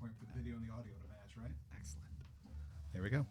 point for the video and the audio to match, right? Excellent. There we go.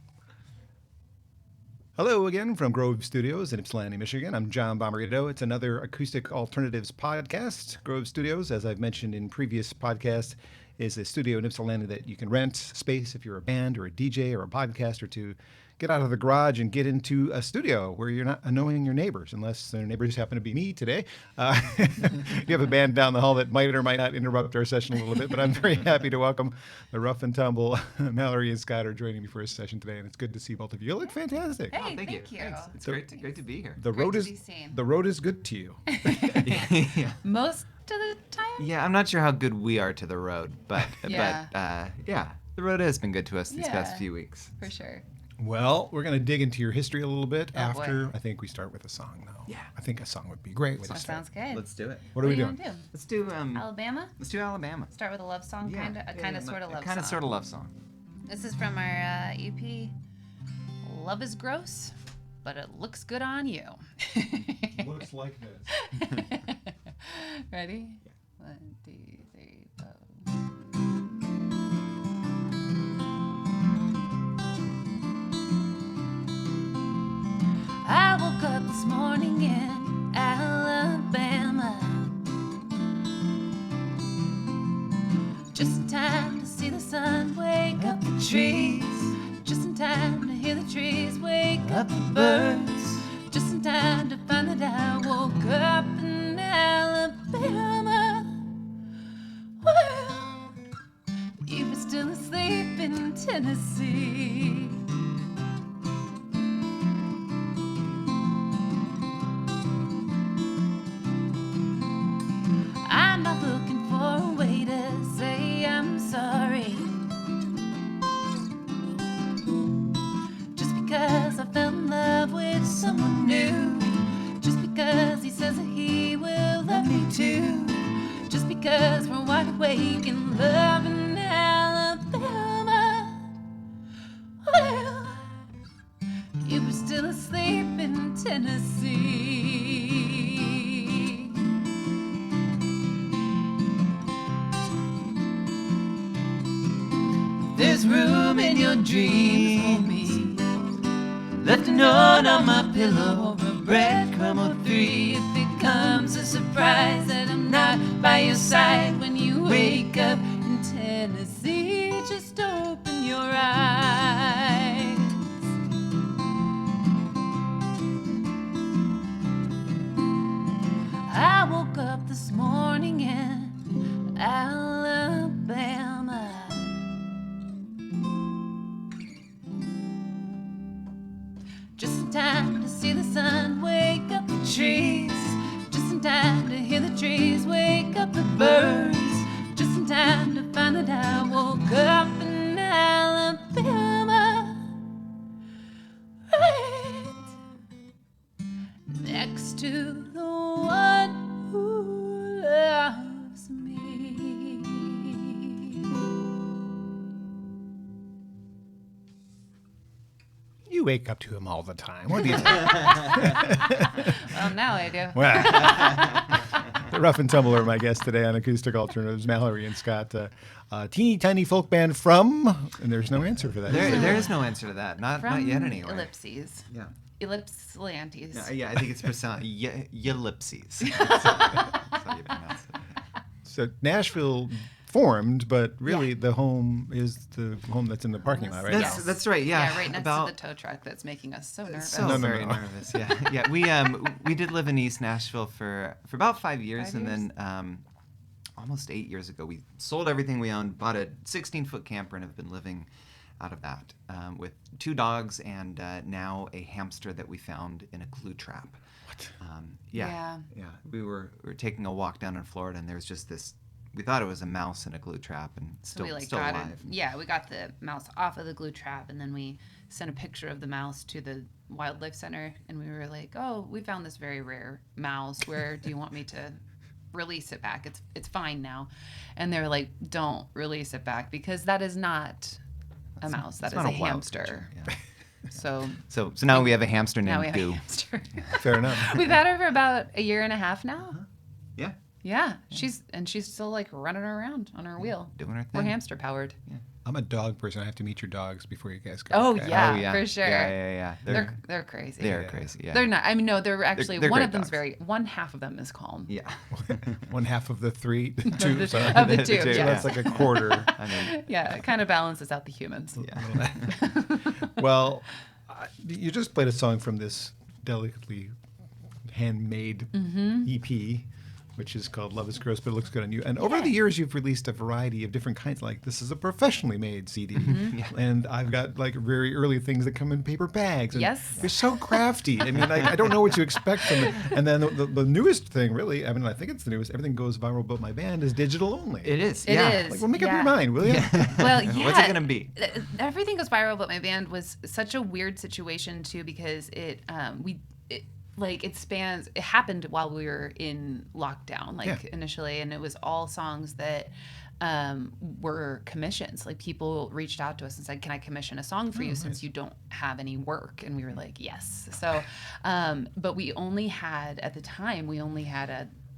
Hello again from Grove Studios in Ypsilanti, Michigan. I'm John Bommarito. It's another Acoustic Alternatives podcast. Grove Studios, as I've mentioned in previous podcasts, is a studio in Ypsilanti that you can rent space if you're a band or a DJ or a podcaster to get out of the garage and get into a studio where you're not annoying your neighbors, unless their neighbors happen to be me today. You have a band down the hall that might or might not interrupt our session a little bit, but I'm very happy to welcome the Rough Tumble. Mallory and Scott are joining me for a session today, and it's good to see both of you. You look fantastic. Hey, Thank you. Thanks. It's great to be here. The Great road to is be seen. the road is good to you. Yeah. Most of the time? Yeah, I'm not sure how good we are to the road, but Yeah. the road has been good to us these Yeah. past few weeks. For sure. Well, we're going to dig into your history a little bit Oh, after. boy. I think we start with a song, though. Yeah. I think a song would be great. Way to That start. sounds good. Let's do it. What are we do you doing? wanna do? Let's do Alabama? Let's do Alabama. Start with a love song, kind of, sort of love Kind of song. sort of love song. This is from our EP, Love is Gross, but it looks good on you. Looks like this. Ready? Yeah. 1, 2, 3, 4. I woke up this morning in Alabama, just in time to see the sun wake up the trees, just in time to hear the trees wake up the birds, just in time to find that I woke up in Alabama. Well, you were still asleep in Tennessee. I'm not looking for a way to say I'm sorry, just because I fell in love with someone new, just because he says that he will love me too, just because we're wide awake in love in Alabama. Well, you were still asleep in Tennessee. There's room in your dreams for me, left a note on my pillow or a breadcrumb or 3. If it comes a surprise that I'm not by your side when you wake up in Tennessee, just open your eyes. I woke up this morning in Alabama, just in time to see the sun wake up the trees, just in time to hear the trees wake up the birds, just in time to find that I woke up in Alabama, right next to the one who loves me. You wake up to him all the time. What do you think? Well, now I do. Well, the Rough and Tumble are my guests today on Acoustic Alternatives, Mallory and Scott. Teeny tiny folk band from, and there's no answer for that. There is no answer to that. Not yet anyway. Ellipses. Yeah. Ellipsilantes. Yeah, I think it's pronounced ellipses. That's how you pronounce it. So Nashville formed, but really the home is the home that's in the parking lot, right? Yes. That's right. Yeah, right next about to the tow truck that's making us so nervous. so No. very nervous. Yeah. We did live in East Nashville for about 5 years, 5 and then almost 8 years ago we sold everything we owned, bought a 16-foot camper, and have been living out of that with 2 dogs and now a hamster that we found in a glue trap. What? Yeah. We were taking a walk down in Florida, and there was just this. We thought it was a mouse in a glue trap, and So still we still got alive. it. Yeah, we got the mouse off of the glue trap, and then we sent a picture of the mouse to the wildlife center, and we were like, "Oh, we found this very rare mouse. Where do you want me to release it back? It's fine now." And they were like, "Don't release it back because that is not a mouse. That is not a a wild hamster." creature, yeah. So So now we have a hamster now named we have a Goo. hamster. Fair enough. We've had her for about a year and a half now. Yeah. Yeah, she's still like running around on her wheel. Doing her We're thing. hamster powered. I'm a dog person. I have to meet your dogs before you guys go. Oh, okay? yeah. For sure. Yeah. They're crazy. They're crazy. Yeah. They're not. I mean, no, they're actually they're one great of them's dogs. one half of them is calm. Yeah. One half of the three, two. Of Sorry. the The two. two, So Yeah. that's like a quarter. I mean, Yeah, it kind of balances out the humans. yeah. Well, you just played a song from this delicately handmade EP, which is called Love is Gross, but it looks good on you. And over the years, you've released a variety of different kinds. Like, this is a professionally made CD. And I've got, like, very early things that come in paper bags. And Yes. You're so crafty. I mean, I don't know what to expect from it. And then the newest thing, really, I mean, I think it's the newest, Everything Goes Viral But My Band, is digital only. It is. It yeah. is. Like, well, make up Yeah. your mind, will you? Well, yeah. What's it gonna be? Everything Goes Viral, but my band was such a weird situation too because it happened while we were in lockdown, initially, and it was all songs that were commissions. Like, people reached out to us and said, "Can I commission a song for you since you don't have any work?" And we were like, "Yes." So, but we only had at the time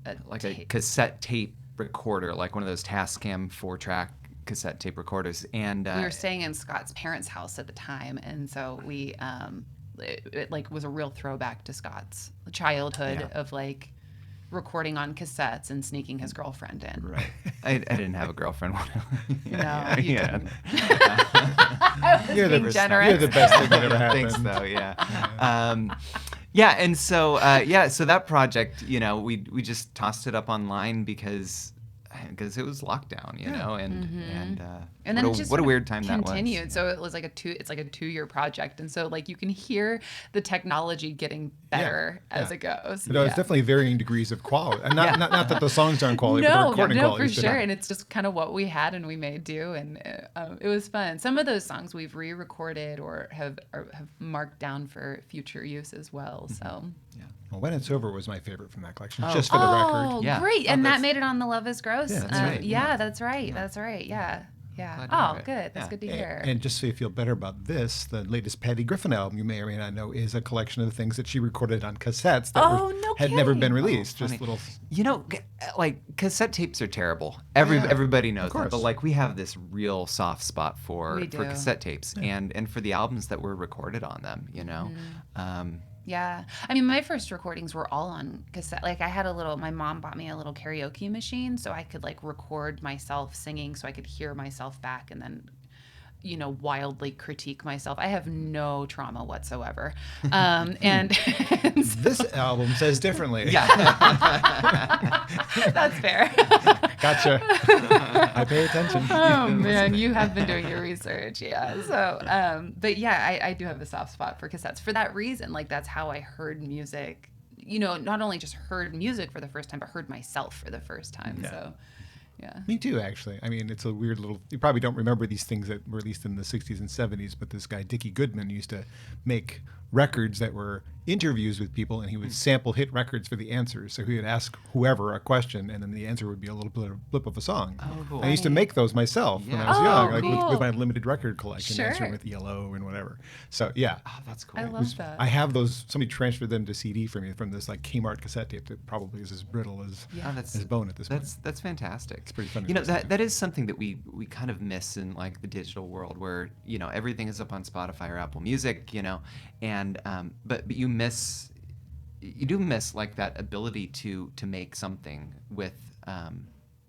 A cassette tape recorder, like one of those Tascam 4-track cassette tape recorders, and we were staying in Scott's parents' house at the time, and so we it like was a real throwback to Scott's childhood of like recording on cassettes and sneaking his girlfriend in. Right. I didn't have a girlfriend. No, you didn't. I was You're the being best- generous. You're the best thing that ever Thanks, happened. though. Yeah. And so so that project, we just tossed it up online because it was lockdown, And then it just what a sort of weird time continued. that was. So it was like a 2-year project, and so like you can hear the technology getting better as it goes. No, it's definitely varying degrees of quality. And not that the songs aren't quality, but the recording no, quality. for sure. And it's just kind of what we had and we made do, and it was fun. Some of those songs we've re-recorded or have marked down for future use as well. So. Well, When It's Over was my favorite from that collection, just for the record. Oh, Yeah. great! Oh, And that that's- made it on the Love Is Gross. Yeah, that's right. Yeah, that's right. That's right. Yeah. Glad to Oh, hear it. good. That's Yeah. good to hear. And just so you feel better about this, the latest Patty Griffin album, you may or may not know, is a collection of the things that she recorded on cassettes that No had never been kidding. released. Funny. Just little. Like cassette tapes are terrible. Everybody knows that. course. But like we have this real soft spot for We do. cassette tapes and for the albums that were recorded on them. Yeah. I mean, my first recordings were all on cassette. Like, my mom bought me a little karaoke machine so I could, like, record myself singing so I could hear myself back and then, wildly critique myself. I have no trauma whatsoever. And This album says differently. that's fair. Gotcha. I pay attention. Oh, man, you have been doing your research. Yeah. So, but yeah, I do have a soft spot for cassettes for that reason. Like, that's how I heard music. Not only just heard music for the first time, but heard myself for the first time. Yeah. So, yeah. Me too, actually. I mean, it's a weird little. You probably don't remember these things that were released in the 60s and 70s, but this guy, Dickie Goodman, used to make records that were interviews with people, and he would sample hit records for the answers. So he would ask whoever a question, and then the answer would be a little blip of a song. Oh, cool. I used to make those myself when I was Oh, young, like cool. with my limited record collection, Sure. answering with ELO and whatever. So yeah. Oh, that's cool. I love that. I have those. Somebody transferred them to CD for me from this like Kmart cassette tape that probably is as brittle as as bone at this point. That's fantastic. It's pretty funny to listen to. that is something that we kind of miss in like the digital world where everything is up on Spotify or Apple Music, and but you do miss like that ability to make something with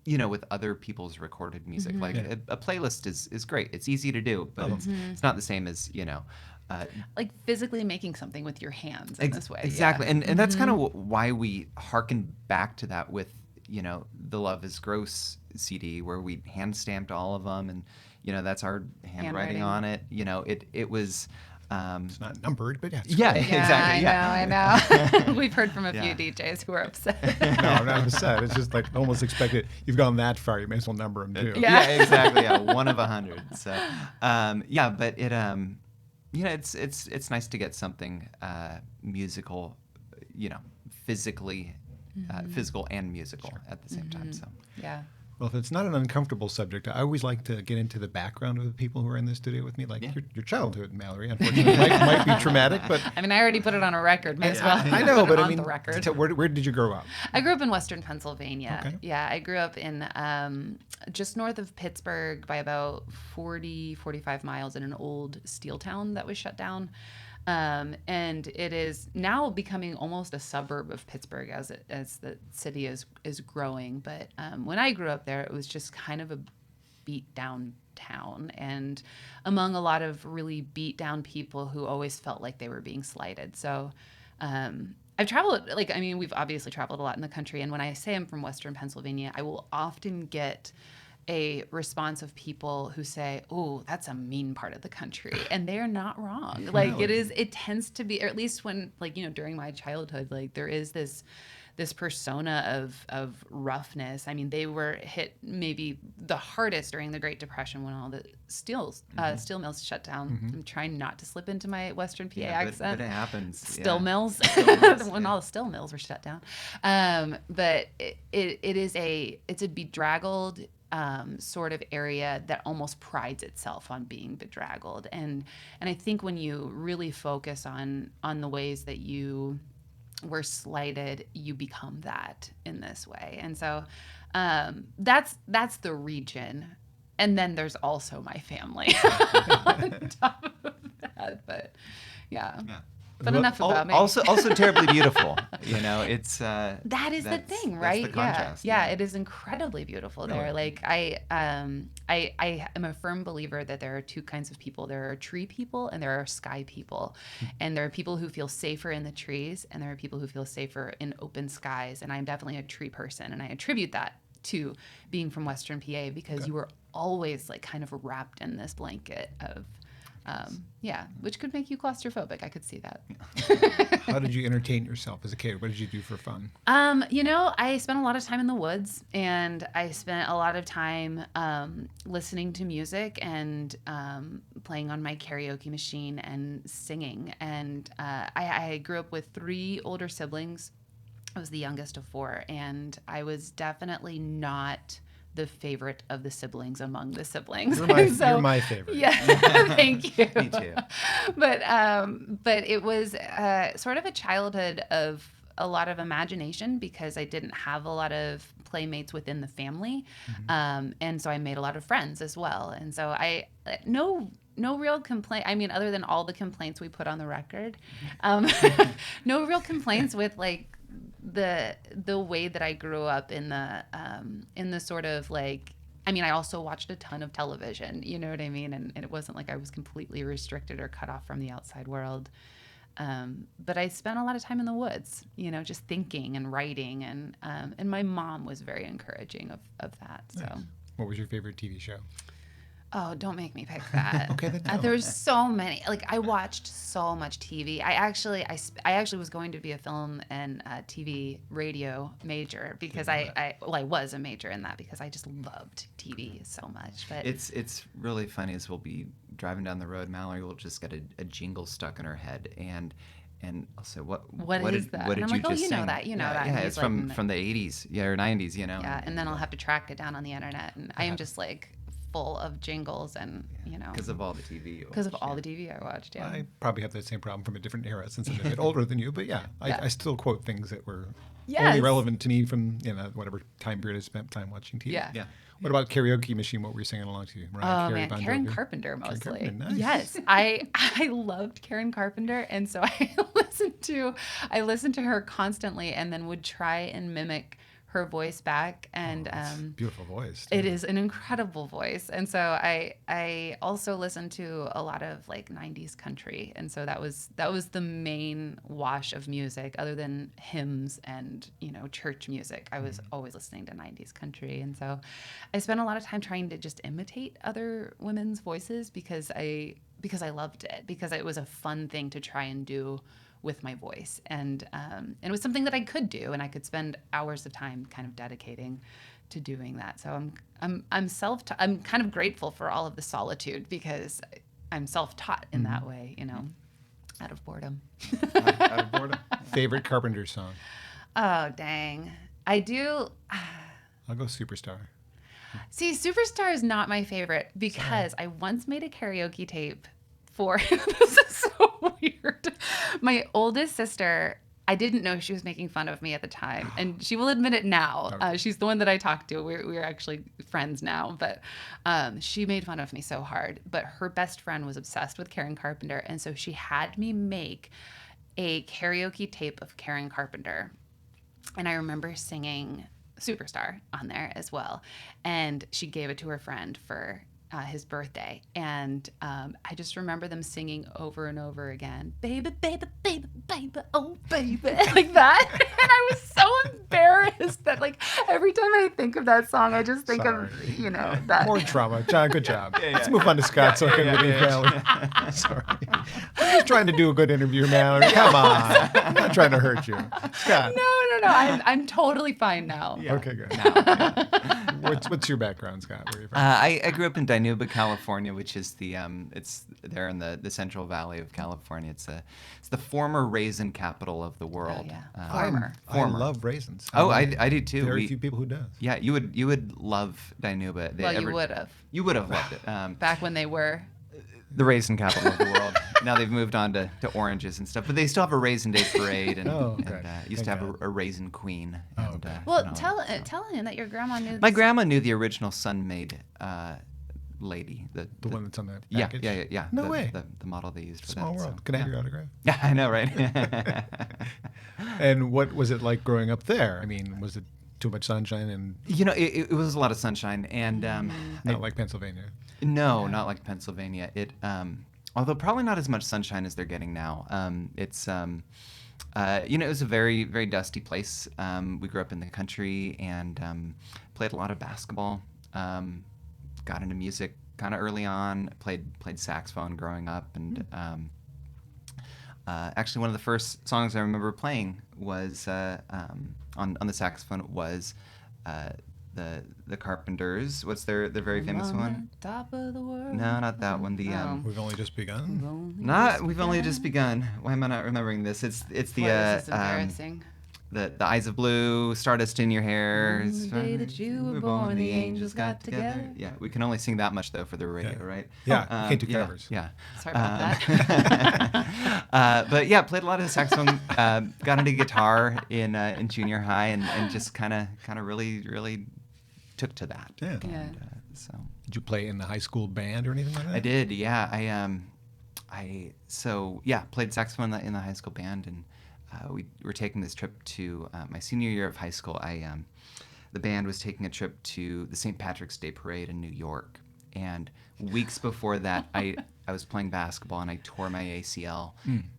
with other people's recorded music. Like a playlist is great. It's easy to do, but it's not the same as Like physically making something with your hands in this way. Exactly. Yeah. And that's kind of why we hearken back to that with, the Love is Gross CD where we hand stamped all of them and, that's our handwriting on it. It was... It's not numbered, but yeah. It's yeah, cool. exactly. I know. We've heard from a few DJs who are upset. No, I'm not upset. It's just like almost expected. You've gone that far. You may as well number them too. Yeah. Exactly. Yeah, 1 of 100. So, but it, it's nice to get something musical, physically, physical and musical at the same time. So, Yeah. Well, if it's not an uncomfortable subject, I always like to get into the background of the people who are in the studio with me, like your childhood, Mallory. Unfortunately, might be traumatic, but I mean, I already put it on a record. Might as well. I know, put but it I on mean, the record. where did you grow up? I grew up in Western Pennsylvania. Okay. Yeah, I grew up in just north of Pittsburgh by about 45 miles in an old steel town that was shut down. And it is now becoming almost a suburb of Pittsburgh as the city is growing. But when I grew up there, it was just kind of a beat down town, and among a lot of really beat down people who always felt like they were being slighted. So I've traveled, we've obviously traveled a lot in the country. And when I say I'm from Western Pennsylvania, I will often get a response of people who say, "Oh, that's a mean part of the country," and they're not wrong. Like it tends to be, or at least when, during my childhood, there is this persona of roughness. I mean, they were hit maybe the hardest during the Great Depression when all the steel mills shut down. I'm trying not to slip into my Western PA accent. But it happens. Steel mills, when all the steel mills were shut down. But it's a bedraggled sort of area that almost prides itself on being bedraggled, and I think when you really focus on the ways that you were slighted, you become that in this way. And so that's the region, and then there's also my family on top of that. But yeah. But enough about me. Also terribly beautiful. It's that is the thing, right? That's the contrast, yeah, it is incredibly beautiful there. Really? Like I am a firm believer that there are two kinds of people. There are tree people and there are sky people. And there are people who feel safer in the trees, and there are people who feel safer in open skies. And I'm definitely a tree person, and I attribute that to being from Western PA, because you were always kind of wrapped in this blanket of which could make you claustrophobic. I could see that. How did you entertain yourself as a kid? What did you do for fun? I spent a lot of time in the woods, and I spent a lot of time listening to music and playing on my karaoke machine and singing. And I grew up with 3 older siblings. I was the youngest of 4, and I was definitely not the favorite of the siblings among the siblings. You're my favorite. Yeah, thank you. Me too. But it was sort of a childhood of a lot of imagination, because I didn't have a lot of playmates within the family, and so I made a lot of friends as well. And so no real complaint. I mean, other than all the complaints we put on the record, no real complaints with the way that I grew up in the sort of I also watched a ton of television, you know what I mean? And it wasn't like I was completely restricted or cut off from the outside world. But I spent a lot of time in the woods, just thinking and writing, and my mom was very encouraging of that. So. Nice. What was your favorite TV show? Oh, don't make me pick that. Okay, then no. There's so many. I watched so much TV. I actually was going to be a film and TV radio major, because I was a major in that, because I just loved TV so much. But it's really funny, as we'll be driving down the road, Mallory will just get a jingle stuck in her head, and I'll say, what is that? What did and I'm you like, just you sing? know that. Yeah, And it's from the 80s, or 90s, Yeah, and then I'll have to track it down on the internet, and I am just full of jingles, and because of all the TV. Because of all the TV I watched. Yeah, I probably have the same problem from a different era, since I'm a bit older than you. But I still quote things that were only relevant to me from whatever time period I spent time watching TV. Yeah. What about karaoke machine? What were you singing along to? Karen Carpenter mostly. Karen Carpenter, nice. Yes, I loved Karen Carpenter, and so I listened to her constantly, and then would try and mimic her voice back. And beautiful voice too. It is an incredible voice. And so I also listened to a lot of 90s country, and so that was the main wash of music, other than hymns and church music. I was always listening to 90s country, and so I spent a lot of time trying to just imitate other women's voices, because I loved it, because it was a fun thing to try and do with my voice, and it was something that I could do, and I could spend hours of time kind of dedicating to doing that. So I'm kind of grateful for all of the solitude, because I'm self-taught in that way, out of boredom. Out of boredom. Favorite Carpenter song? Oh, dang. I do. I'll go Superstar. See, Superstar is not my favorite because I once made a karaoke tape for this is so weird. My oldest sister, I didn't know she was making fun of me at the time, and she will admit it now. She's the one that I talked to. We're actually friends now, but she made fun of me so hard. But her best friend was obsessed with Karen Carpenter, and so she had me make a karaoke tape of Karen Carpenter. And I remember singing Superstar on there as well. And she gave it to her friend for his birthday. And I just remember them singing over and over again, baby, baby, baby, baby, oh, baby, like that. And I was so embarrassed that, like, every time I think of that song, I just think of, that. More trauma. John, good job. Let's move on to Scott so I can relieve Mallory. Sorry. I'm just trying to do a good interview, Mallory. Come on. I'm not trying to hurt you. Scott. No. I'm totally fine now. Yeah. Okay, good. No. What's your background, Scott? Where are you from? I grew up in Dinuba, California, which is it's there in the Central Valley of California. It's the former raisin capital of the world. Oh, yeah. Former. I love raisins. I do too. Very few people who does. Yeah, you would love Dinuba. Well, you would have. You would have loved it. Back when they were. The raisin capital of the world. Now they've moved on to oranges and stuff, but they still have a Raisin Day parade, and, used to have a raisin queen. And, Well, and tell him that your grandma knew. my grandma knew the original Sun-Maid lady. The one that's on that yeah, package? yeah. No the, way. The model they used for Small that. world. So, Can I have yeah. your autograph? Yeah, I know, right? And what was it like growing up there? I mean, was it too much sunshine and It was a lot of sunshine, and not like Pennsylvania? No, not like Pennsylvania. It although probably not as much sunshine as they're getting now. It was a very, very dusty place. We grew up in the country and played a lot of basketball. Got into music kind of early on. Played saxophone growing up, and actually one of the first songs I remember playing was on the saxophone was the Carpenters. What's their very famous one? Top of the world. No, not that one. The We've only just begun. We've only just begun. Why am I not remembering this? It's the This is embarrassing. the Eyes of Blue, Stardust in Your Hair. On the day that you were born, the angels got together. Yeah, we can only sing that much though for the radio, right? Yeah, can't do covers. Yeah. Sorry about that. But yeah, played a lot of saxophone. Got into guitar in junior high, and just kind of really took to that. Yeah. And, so Did you play in the high school band or anything like that? I did. Yeah, I played saxophone in the high school band, and we were taking this trip to my senior year of high school. The band was taking a trip to the St. Patrick's Day Parade in New York, and weeks before that, I was playing basketball and I tore my ACL.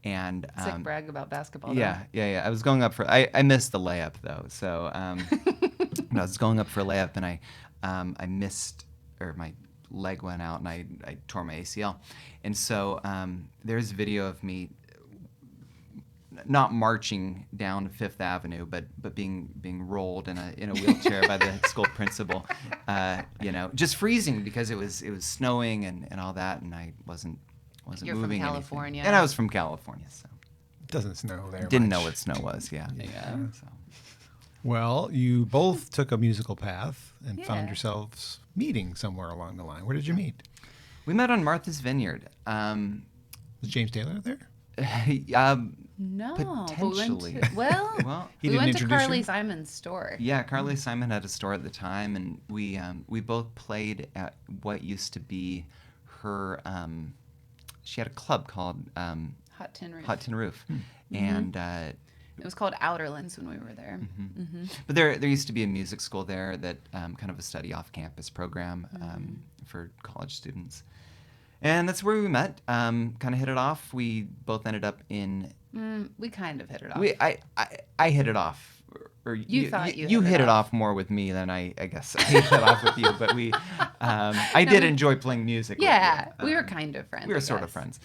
And Sick brag about basketball. yeah. I was going up for I missed the layup though, so I was going up for a layup and I missed, or my leg went out and I tore my ACL, and so there's video of me not marching down Fifth Avenue, but being rolled in a wheelchair by the school principal, just freezing because it was snowing and all that, and I wasn't You're moving from anything. California. And I was from California, so It doesn't snow there. didn't much. know what snow was. Yeah. So. Well, you both took a musical path and found Yeah. yourselves meeting somewhere along the line. Where did you meet? We met on Martha's Vineyard. Was James Taylor there? No. but we went Potentially. to- well, Well, He we didn't went to introduce Carly you? Simon's store. yeah, Carly Simon had a store at the time, and we both played at what used to be her. She had a club called Hot Tin Roof. Hot Tin Roof, and It was called Outerlands when we were there. but there used to be a music school there that kind of a study off campus program for college students, and that's where we met. Kind of hit it off. We both ended up in. We kind of hit it off. I hit it off, or You thought you hit hit it it off more with me than I guess I hit it off with you. But I did enjoy playing music. yeah, with you. we were kind of friends. We were I sort of guess. friends.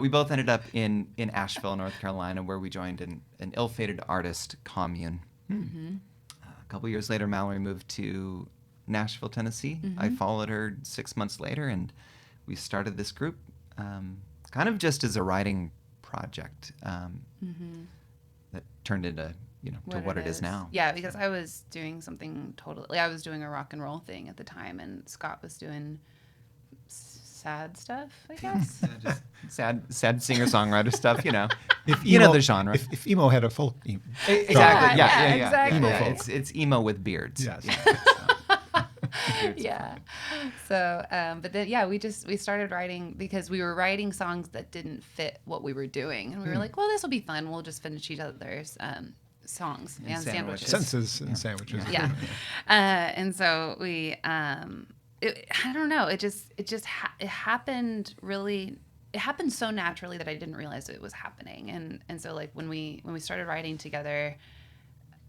We both ended up in Asheville, North Carolina, where we joined an ill-fated artist commune. A couple years later, Mallory moved to Nashville, Tennessee. I followed her 6 months later, and we started this group, kind of just as a writing project that turned into to what it is now. Yeah, because I was doing something totally. I was doing a rock and roll thing at the time, and Scott was doing sad stuff, I guess. Just sad singer-songwriter stuff, If the genre. If emo had a folk Exactly. genre. Yeah. Exactly. Emo Yeah, folk. it's emo with beards. Yes. Yeah. So, but then we started writing because we were writing songs that didn't fit what we were doing, and we were like, well, this will be fun. We'll just finish each other's songs and sandwiches. Sentences and sandwiches. Yeah. And so we, I don't know. It happened really. It happened so naturally that I didn't realize it was happening. And so like when we started writing together,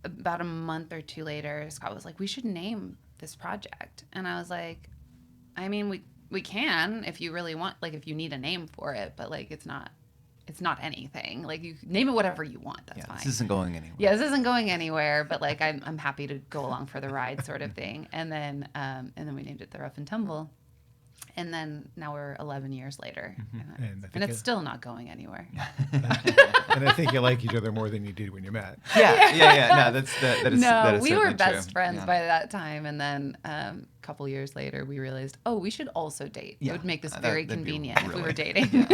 about a month or two later, Scott was like, we should name this project. And I was like, I mean, we can if you really want, like if you need a name for it, but like it's not anything. Like you name it whatever you want. That's fine. This isn't going anywhere. Yeah, this isn't going anywhere, but like I'm happy to go along for the ride, sort of thing. And then we named it the Rough and Tumble, and then now we're 11 years later, and it's still not going anywhere. And I think you like each other more than you did when you met. Yeah. No, that is we were certainly best true. friends Yeah. by that time, and then a couple years later, we realized, we should also date. Yeah. It would make this That'd very be convenient if we were really- dating.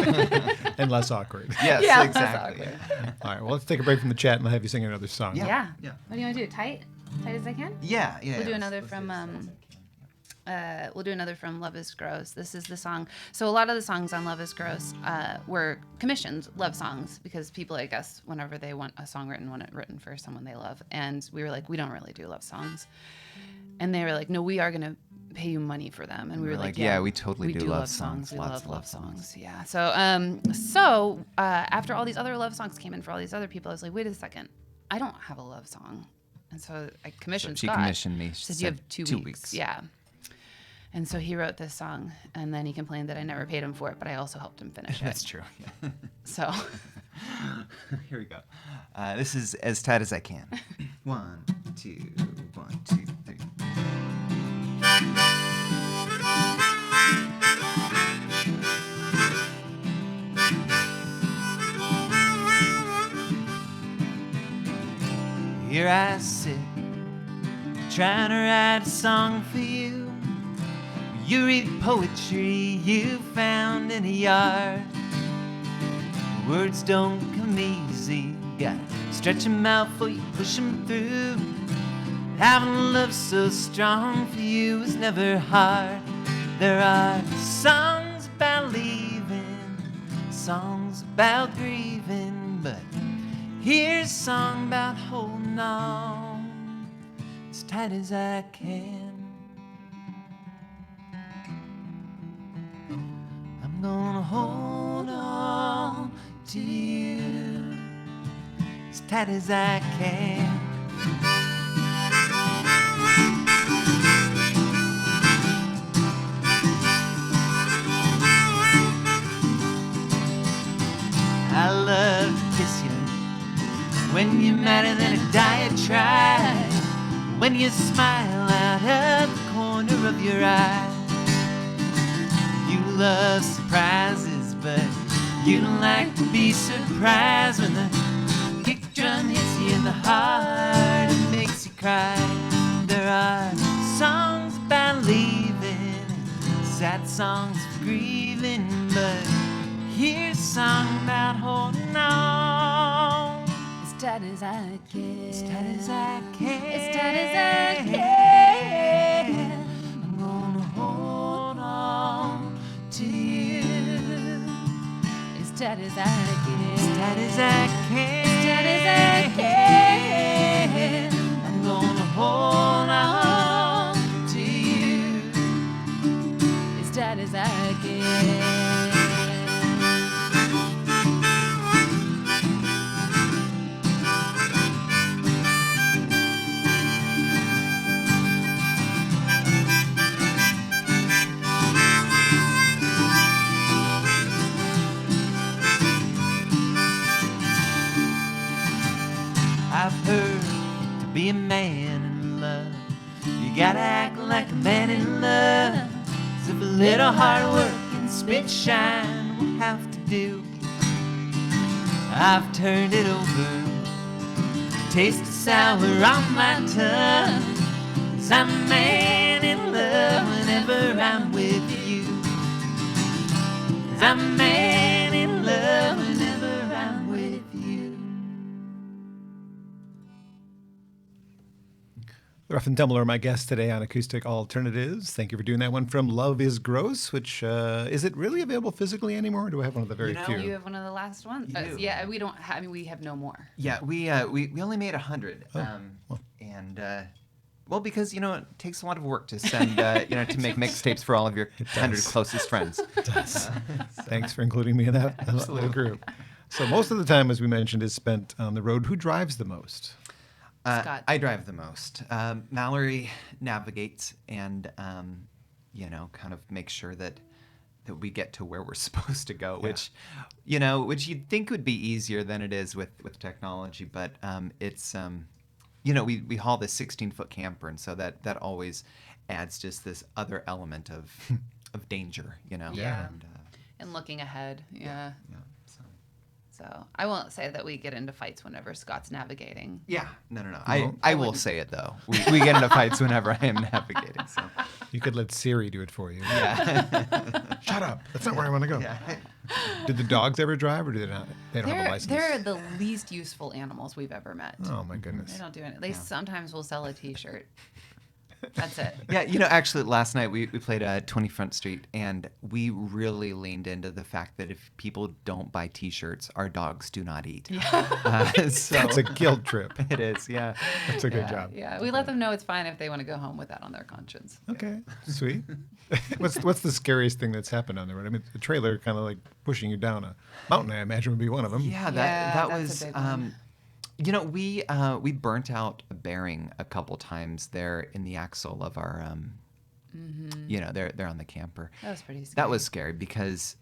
And less awkward. Yes, Yeah, exactly. that's awkward. All right, well, let's take a break from the chat and I'll have you sing another song. Yeah. Yeah. What do you want to do? Tight as I can. Yeah. We'll do let's- another let's from do it. we'll do another from Love is Gross. This is the song. So a lot of the songs on Love is Gross were commissioned love songs because people, I guess, whenever they want a song written, want it written for someone they love. And we were like, we don't really do love songs. And they were like, no, we are going to pay you money for them. And we were like, yeah, we totally do love songs. We Lots love of love songs. Yeah. So after all these other love songs came in for all these other people, I was like, wait a second, I don't have a love song. And so I commissioned She Scott. commissioned me. She said, you have 2 weeks. Yeah. And so he wrote this song, and then he complained that I never paid him for it, but I also helped him finish it. That's true. Yeah. So Here we go. This is As Tight as I Can. 1, 2, 1, 2, 3. Here I sit, trying to write a song for you. You read poetry you found in a yard. Words don't come easy, gotta stretch 'em out before you push 'em through. Having love so strong for you is never hard. There are songs about leaving, songs about grieving, but here's a song about holding on as tight as I can. I'm gonna hold on to you as tight as I can. I love to kiss you when you're madder than a diatribe, when you smile out of the corner of your eye. You love surprises, but you don't like to be surprised when the kick drum hits you in the heart and makes you cry. There are songs about leaving, sad songs for grieving, but here's a song about holding on as tight as I can. As tight as I can. As tight as I can. I'm gonna hold on to you as tight as I can. As tight as I can. As tight as I can. I'm gonna hold on to you as tight as I can. I've heard to be a man in love, you gotta act like a man in love. So if a little hard work and spit shine will have to do, I've turned it over taste the sour on my tongue. 'Cause I'm a man in love whenever I'm with you. 'Cause I'm a man in love whenever I'm with you. Rough and Tumble are my guests today on Acoustic Alternatives. Thank you for doing that one from Love is Gross, which is it really available physically anymore, or do I have one of the very few? You have one of the last ones. You do. Yeah, we don't. I mean, we have no more. Yeah, we only made 100, and well, because it takes a lot of work to send to make mixtapes for all of your 100 closest friends. It does. Thanks for including me in that little group. So most of the time, as we mentioned, is spent on the road. Who drives the most? Scott. I drive the most. Mallory navigates and kind of makes sure that we get to where we're supposed to go, which you'd think would be easier than it is with technology, but it's we haul this 16-foot camper, and so that always adds just this other element of danger, Yeah. And looking ahead. Yeah. So I won't say that we get into fights whenever Scott's navigating. Yeah, no. I will say it though. We get into fights whenever I am navigating. So You could let Siri do it for you. yeah. Shut up. That's not where I want to go. Yeah. Did the dogs ever drive, or do they not? They don't have a license. They're the least useful animals we've ever met. Oh my goodness. They don't do it. They sometimes will sell a T-shirt. That's it. Yeah, actually, last night we played 20 Front Street, and we really leaned into the fact that if people don't buy T-shirts, our dogs do not eat. So That's a guilt trip. it is, yeah. That's a good job. Yeah, we let them know it's fine if they want to go home with that on their conscience. Okay, sweet. What's the scariest thing that's happened on the road? I mean, the trailer kind of like pushing you down a mountain, I imagine, would be one of them. Yeah, Yeah, that that's was. a big one. We burnt out a bearing a couple times there in the axle of our. They're on the camper. That was pretty scary. That was scary because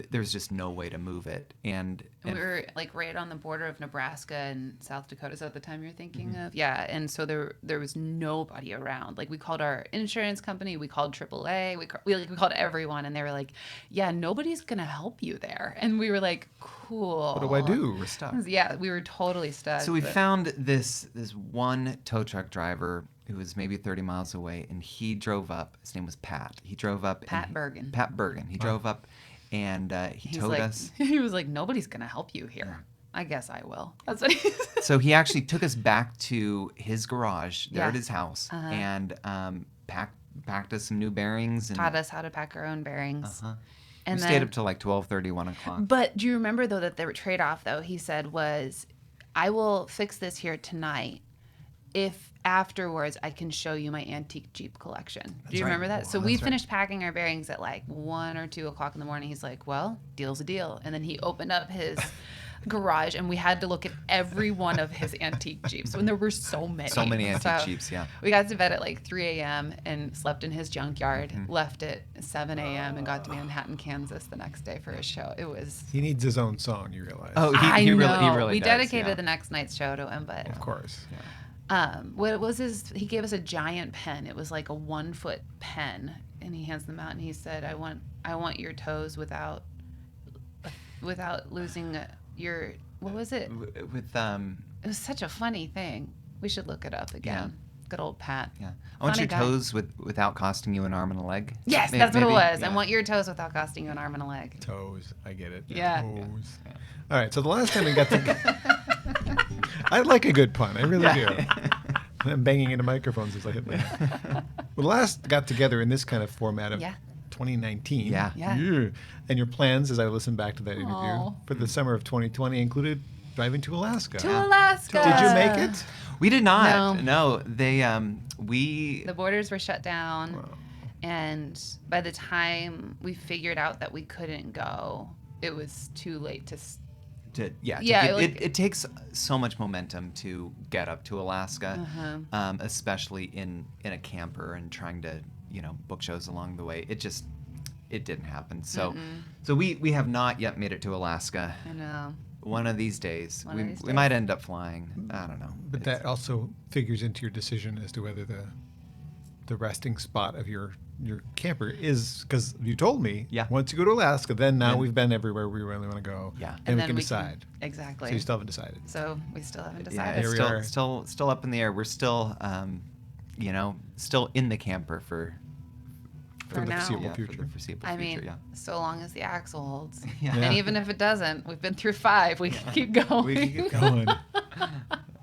there's just no way to move it, and We were like right on the border of Nebraska and South Dakota. Is that the time you're thinking of? Yeah, and so there was nobody around. Like we called our insurance company, we called AAA, we called everyone, and they were like, "Yeah, nobody's gonna help you there." And we were like, "Cool. What do I do? we're stuck. Yeah, we were totally stuck. So we but- found this one tow truck driver who was maybe 30 miles away, and he drove up. His name was Pat. He drove up. Pat Bergen. Pat Bergen. He drove up, and he He's towed like, us. He was like, "Nobody's gonna help you here." I guess I will. That's what he said. So he actually took us back to his garage there Yeah. at his house, Uh-huh. and packed us some new bearings and Taught us how to pack our own bearings. Uh-huh. And we then, stayed up till like 12:30, 1 o'clock. But do you remember though that the trade-off though he said was, "I will fix this here tonight if afterwards I can show you my antique Jeep collection." Do you right. remember that? Wow, So we that's right. finished packing our bearings at like 1 or 2 o'clock in the morning. He's like, "Well, deal's a deal." And then he opened up his garage and we had to look at every one of his antique Jeeps. And there were so many. So many antique So Jeeps, yeah. We got to bed at like 3 a.m. and slept in his junkyard, Mm-hmm. left at 7 a.m. and got to Manhattan, Kansas the next day for his show. It was... He needs his own song, you realize. Oh, I he know. really we does, dedicated yeah. the next night's show to him, but Of course. what was his? He gave us a giant pen. It was like a 1-foot pen, and he hands them out, and he said, "I want your toes without losing your what was it? With It was such a funny thing. We should look it up again. Good old Pat. yeah. I want Funny your guy. toes without costing you an arm and a leg. Yes, May- that's what it maybe? was. Yeah. I want your toes without costing you an arm and a leg. Toes. I get it. Yeah. Toes. All right. So the last time we got to, I like a good pun. I really do. I'm banging into microphones as I hit them. We last got together in this kind of format of Yeah. 2019. Yeah. Yeah. And your plans, as I listened back to that interview, Aw. for the summer of 2020 included driving to Alaska. To Alaska. Did you make it? We did not. No. No, they we The borders were shut down. Wow. And by the time we figured out that we couldn't go, it was too late to. it takes so much momentum to get up to Alaska, especially in a camper and trying to book shows along the way. It didn't happen. So we have not yet made it to Alaska. I know. One of these days, One of these we days. might end up flying. I don't know. But that also figures into your decision as to whether the the resting spot of your camper is, because you told me, Yeah. once you go to Alaska, then now Then- we've been everywhere we really want to go. Yeah. And we then can decide. Exactly. So you still haven't decided. So we still haven't Yeah, decided. it's Here we are. still up in the air. We're still, still in the camper for For the now. foreseeable yeah, future. For the foreseeable I future, mean, yeah. so long as the axle holds. Yeah. And even if it doesn't, we've been through 5. We can keep going. We can keep Going.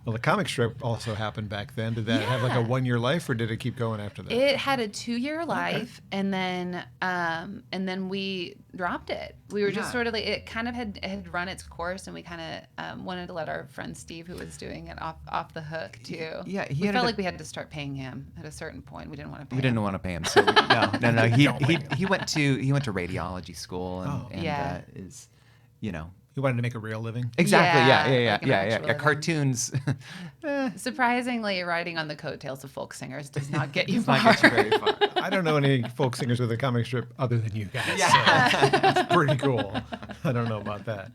Well, the comic strip also happened back then. Did that have like a Yeah. 1-year life, or did it keep going after that? It had a 2-year life, and then we dropped it. We were just Yeah. sort of like, it kind of had run its course, and we kind of wanted to let our friend Steve, who was doing it, off the hook too. Yeah, he we ended felt up- like we had to start paying him at a certain point. We didn't want to pay We him. didn't want to pay him. So no. He went to radiology school and Yeah. is, you know. You wanted to make a real living? Exactly. Yeah, Yeah. like an actual living. Cartoons. Surprisingly, riding on the coattails of folk singers does not get you It's far. not get you very far. I don't know any folk singers with a comic strip other than you guys. Yeah. So it's pretty cool. I don't know about that.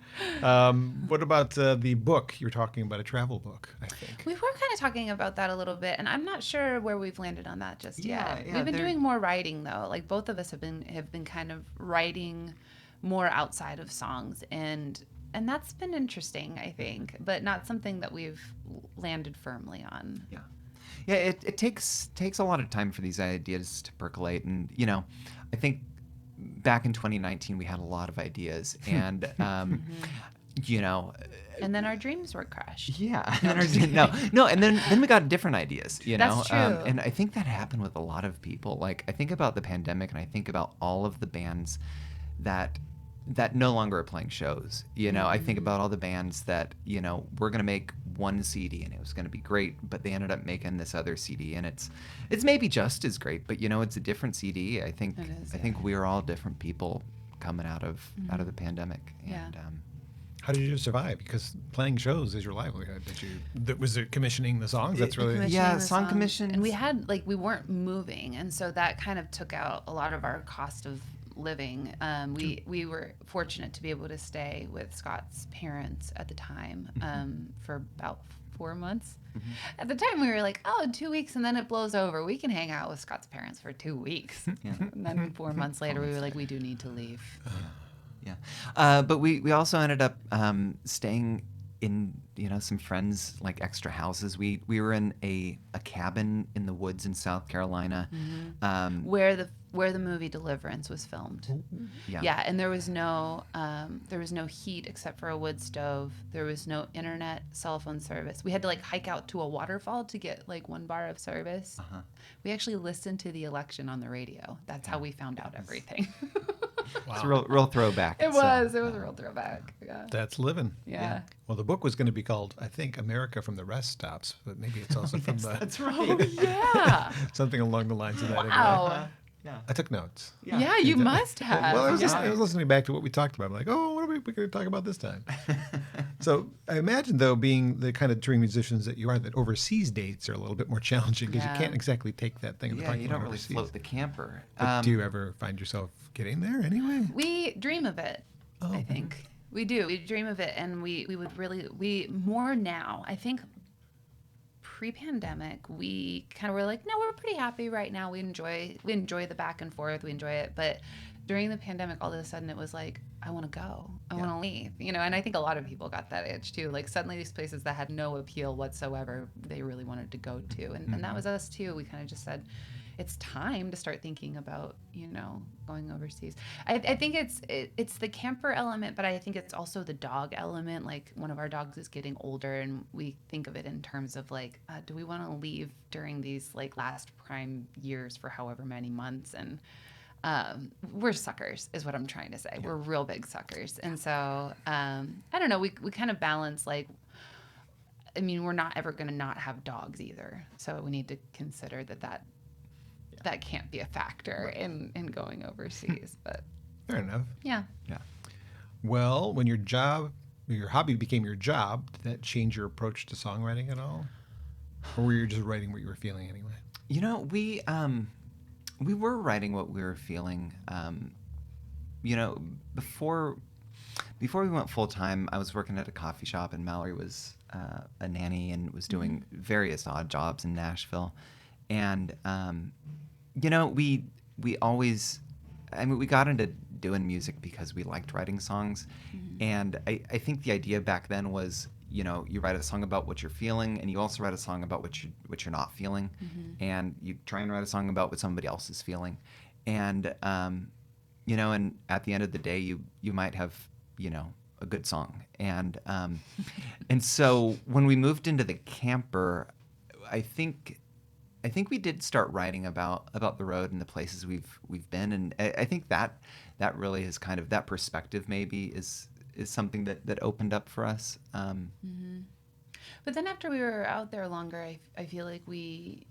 What about the book? You're talking about a travel book, I think. We were kind of talking about that a little bit, and I'm not sure where we've landed on that just Yeah, yet. yeah, We've been there- doing more writing though. Like both of us have been kind of writing more outside of songs, and that's been interesting, I think, but not something that we've landed firmly on. Yeah. Yeah, it takes a lot of time for these ideas to percolate, and I think back in 2019 we had a lot of ideas, and And then our dreams were crushed. yeah, and then we got different ideas, That's true. and I think that happened with a lot of people. Like I think about the pandemic, and I think about all of the bands that no longer are playing shows. I think about all the bands that we're gonna make one CD and it was gonna be great, but they ended up making this other CD, and it's maybe just as great, but it's a different CD. I think It is, I think we're all different people coming out of the pandemic. Yeah. And How did you survive? Because playing shows is your livelihood. Was it commissioning the songs? That's really... Commissioning Yeah, the song songs. commissions. And we had we weren't moving, and so that kind of took out a lot of our cost of living. We were fortunate to be able to stay with Scott's parents at the time for about 4 months. At the time, we were like, oh, 2 weeks, and then it blows over. We can hang out with Scott's parents for 2 weeks. And then 4 months later, we were like, we do need to leave. Yeah, but we also ended up staying in some friends like extra houses. We were in a cabin in the woods in South Carolina. Where the movie Deliverance was filmed. Yeah. And there was no heat except for a wood stove. There was no internet, cell phone service. We had to hike out to a waterfall to get 1 bar of service. We actually listened to the election on the radio. That's how we found out everything. It's a real throwback. It was a real throwback. Yeah. That's living. Yeah. Well, the book was going to be called, I think, America from the Rest Stops, but maybe it's also from the... That's right. Yeah. something along the lines of that. Anyway. Wow. Yeah. I took notes. Yeah, you must have. Well, I was listening back to what we talked about. I'm like, oh, what are we going to talk about this time? So I imagine, though, being the kind of touring musicians that you are, that overseas dates are a little bit more challenging because Yeah. you can't exactly take that thing. Yeah, you don't really float the camper. But do you ever find yourself getting there anyway? We dream of it, Oh. I think. We do. We dream of it, and we would really, more now. I think pre-pandemic, we kind of were like, no, we're pretty happy right now. We enjoy the back and forth. We enjoy it. But during the pandemic, all of a sudden it was like, I want to go. I want to leave. And I think a lot of people got that itch too. Like suddenly these places that had no appeal whatsoever, they really wanted to go to. And that was us too. We kind of just said, it's time to start thinking about, going overseas. I think it's the camper element, but I think it's also the dog element. Like one of our dogs is getting older, and we think of it in terms of do we want to leave during these last prime years for however many months? And we're suckers is what I'm trying to say. Yeah. We're real big suckers. And so, I don't know, we kind of balance we're not ever going to not have dogs either. So we need to consider that can't be a factor in going overseas, but Fair enough. yeah. Yeah. Well, when your hobby became your job, did that change your approach to songwriting at all? Or were you just writing what you were feeling anyway? We were writing what we were feeling. Before we went full time, I was working at a coffee shop, and Mallory was a nanny and was doing various odd jobs in Nashville. And we always, I mean, we got into doing music because we liked writing songs. And I think the idea back then was, you write a song about what you're feeling, and you also write a song about what you're not feeling, and you try and write a song about what somebody else is feeling, and and at the end of the day, you might have a good song, and so when we moved into the camper, I think we did start writing about the road and the places we've been, and I think that really is kind of that perspective maybe is something that opened up for us. But then after we were out there longer, I feel like we,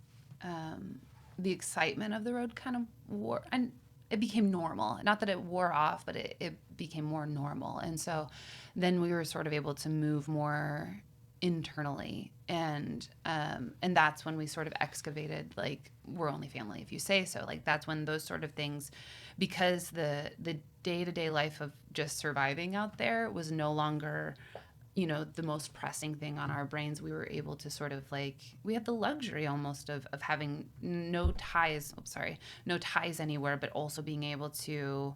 the excitement of the road kind of wore, and it became normal. Not that it wore off, but it became more normal. And so then we were sort of able to move more internally, and that's when we sort of excavated, like, we're only family if you say so. Like, that's when those sort of things, because the day-to-day life of just surviving out there was no longer the most pressing thing on our brains. We were able to sort of, like, we had the luxury almost of having no ties anywhere, but also being able to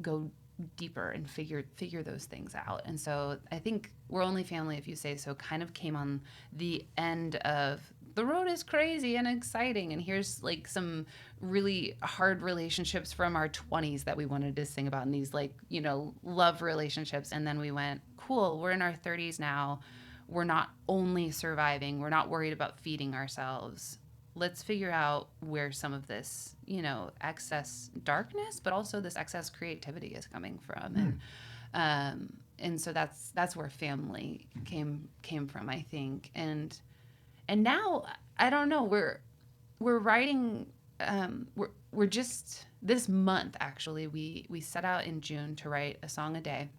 go deeper and figure those things out. And so I think We're Only Family If You Say So kind of came on the end of the road is crazy and exciting, and here's like some really hard relationships from our 20s that we wanted to sing about, and these love relationships. And then we went, cool, we're in our 30s now, we're not only surviving, we're not worried about feeding ourselves, let's figure out where some of this excess darkness, but also this excess creativity is coming from. And so that's where family came from, I think. And now, I don't know, we're writing, we're just, this month actually, we set out in June to write a song a day,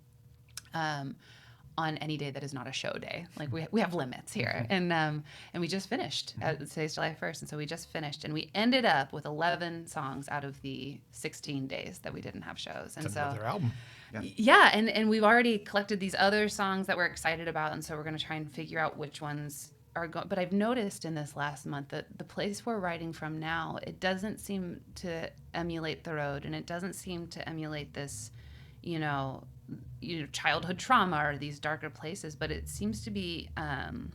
on any day that is not a show day. Like, we have limits here. And we just finished, today's July 1st, and so we just finished, and we ended up with 11 songs out of the 16 days that we didn't have shows. And It's so another album. Yeah, and we've already collected these other songs that we're excited about, and so we're going to try and figure out which ones are going. But I've noticed in this last month that the place we're writing from now, it doesn't seem to emulate the road, and it doesn't seem to emulate this, childhood trauma or these darker places, but it seems to be, I don't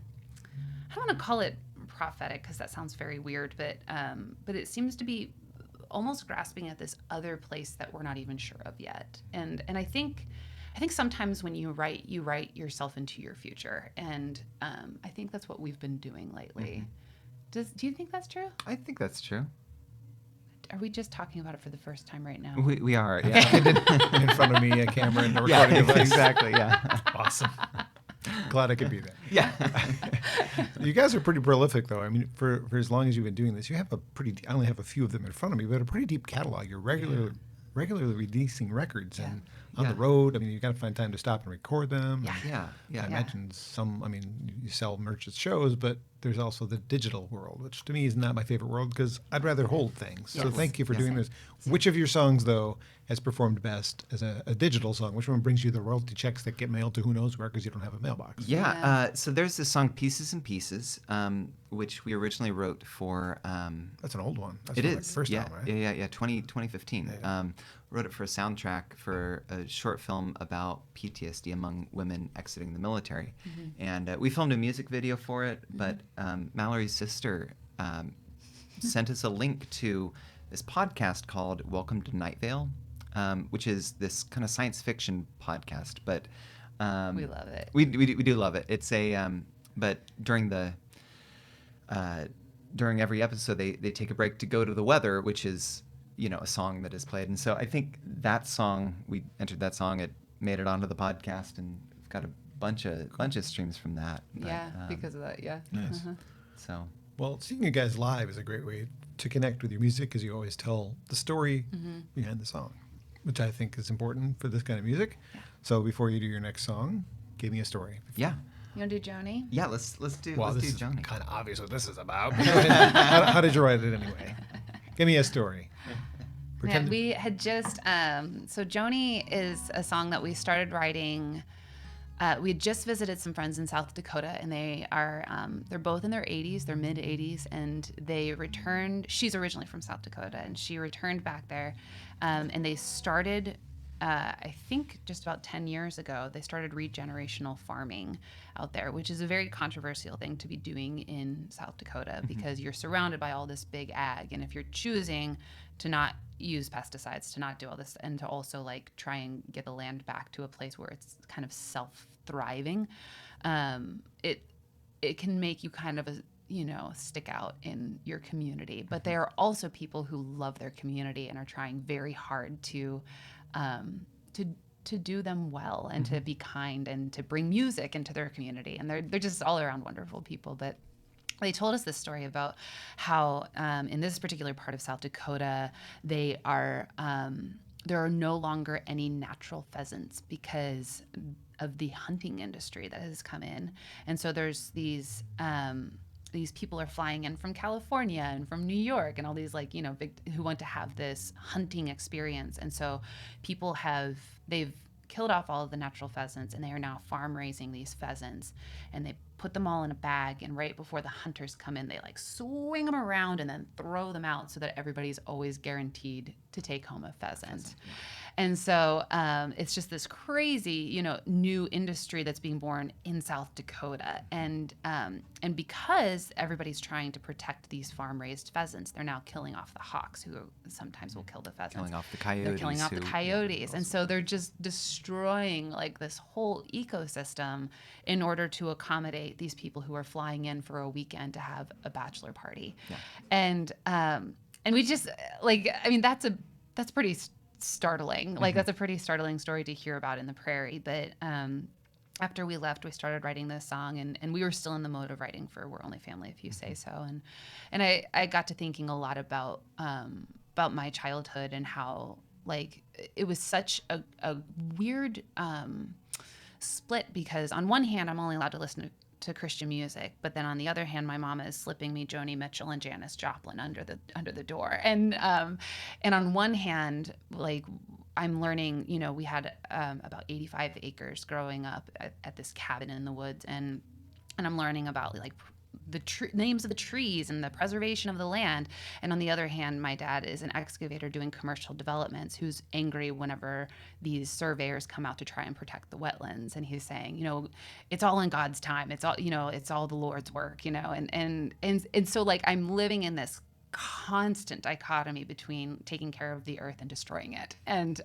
want to call it prophetic because that sounds very weird, but it seems to be almost grasping at this other place that we're not even sure of yet. And I think sometimes when you write yourself into your future, and I think that's what we've been doing lately. Do you think that's true? I think that's true. Are we just talking about it for the first time right now? We are, yeah. In front of me, a camera and a recording device. Exactly, yeah. Awesome. Glad I could be there. Yeah. You guys are pretty prolific, though. I mean, for as long as you've been doing this, you have I only have a few of them in front of me, but a pretty deep catalog. You're regularly releasing records and on the road. I mean, you got to find time to stop and record them. Yeah. I imagine you sell merch at shows, but there's also the digital world, which to me is not my favorite world because I'd rather hold things. So thank you for doing this. Which of your songs, though, has performed best as a digital song? Which one brings you the royalty checks that get mailed to who knows where because you don't have a mailbox? So there's this song Pieces and Pieces, which we originally wrote for... That's an old one. That's it from is. the first album, right? Yeah, 2015. Wrote it for a soundtrack for a short film about PTSD among women exiting the military. And we filmed a music video for it, but Mallory's sister sent us a link to this podcast called Welcome to Night Vale, which is this kind of science fiction podcast. But we love it. We do love it. It's but during every episode, they take a break to go to the weather, which is a song that is played. And so I think that song, we entered that song, it made it onto the podcast, and we've got a bunch of streams from that. But, because of that, yeah. Nice. So, well, seeing you guys live is a great way to connect with your music because you always tell the story behind the song, which I think is important for this kind of music. So before you do your next song, give me a story. Yeah. You want to do Joni? Yeah, let's do this Joni. Is kind of obvious what this is about. How did you write it anyway? Give me a story. We had just so Joni is a song that we started writing we had just visited some friends in South Dakota, and they're both in their 80s, they're mid 80s, and they returned. She's originally from South Dakota, and she returned back there, and they started. I think just about 10 years ago, they started regenerational farming out there, which is a very controversial thing to be doing in South Dakota because you're surrounded by all this big ag. And if you're choosing to not use pesticides, to not do all this, and to also like try and get the land back to a place where it's kind of self-thriving, it can make you kind of stick out in your community. But there are also people who love their community and are trying very hard to do them well and to be kind and to bring music into their community. And they're just all around wonderful people. But they told us this story about how in this particular part of South Dakota, there are no longer any natural pheasants because of the hunting industry that has come in. And so there's these people are flying in from California and from New York and all these big, who want to have this hunting experience. And so they've killed off all of the natural pheasants, and they are now farm raising these pheasants, and they put them all in a bag, and right before the hunters come in, they swing them around and then throw them out so that everybody's always guaranteed to take home a pheasant. And so it's just this crazy, new industry that's being born in South Dakota. And because everybody's trying to protect these farm-raised pheasants, they're now killing off the hawks, who sometimes will kill the pheasants. Killing off the coyotes. They're killing off the coyotes. And so they're just destroying this whole ecosystem in order to accommodate these people who are flying in for a weekend to have a bachelor party. Yeah. And we just that's pretty startling. That's a pretty startling story to hear about in the prairie. But after we left, we started writing this song, and we were still in the mode of writing for We're Only Family If You Say So. And I got to thinking a lot about my childhood and how it was such a weird split, because on one hand, I'm only allowed to listen to Christian music, but then on the other hand, my mama is slipping me Joni Mitchell and Janis Joplin under the door. And on one hand, I'm learning, we had about 85 acres growing up at this cabin in the woods, and I'm learning about the names of the trees and the preservation of the land. And on the other hand, my dad is an excavator doing commercial developments who's angry whenever these surveyors come out to try and protect the wetlands. And he's saying, it's all in God's time. It's all, it's all the Lord's work, and so I'm living in this constant dichotomy between taking care of the earth and destroying it and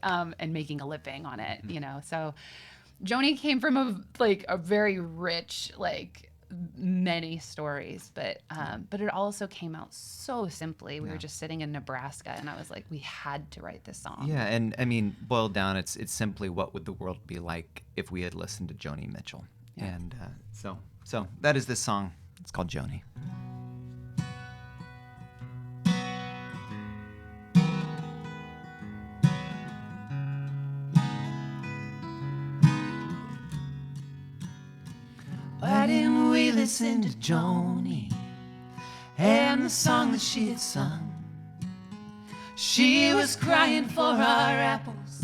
making a living on it, So Joni came from a very rich, many stories, but it also came out so simply. We were just sitting in Nebraska, and I was like, we had to write this song. Yeah, and I mean, boiled down, it's simply, what would the world be like if we had listened to Joni Mitchell? Yeah. And so that is this song. It's called Joni. Why didn't we listen to Joni and the song that she had sung? She was crying for our apples.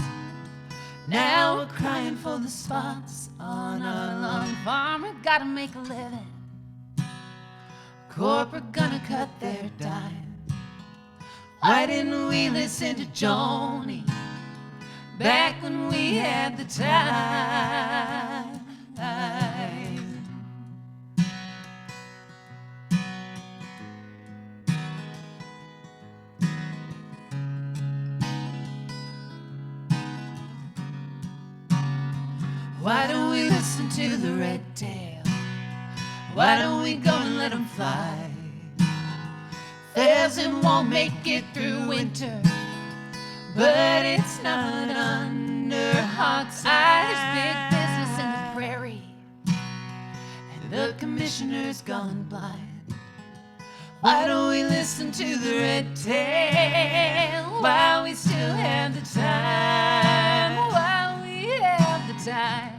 Now we're crying for the spots on our lawn. Farmer gotta make a living. Corporate gonna cut their dime. Why didn't we listen to Joni back when we had the time? Why don't we listen to the red tail? Why don't we go and let them fly? Pheasant won't make it through winter, but it's not under hawk's eye. There's big business in the prairie, and the commissioner's gone blind. Why don't we listen to the red tail while we still have the time? While we have the time.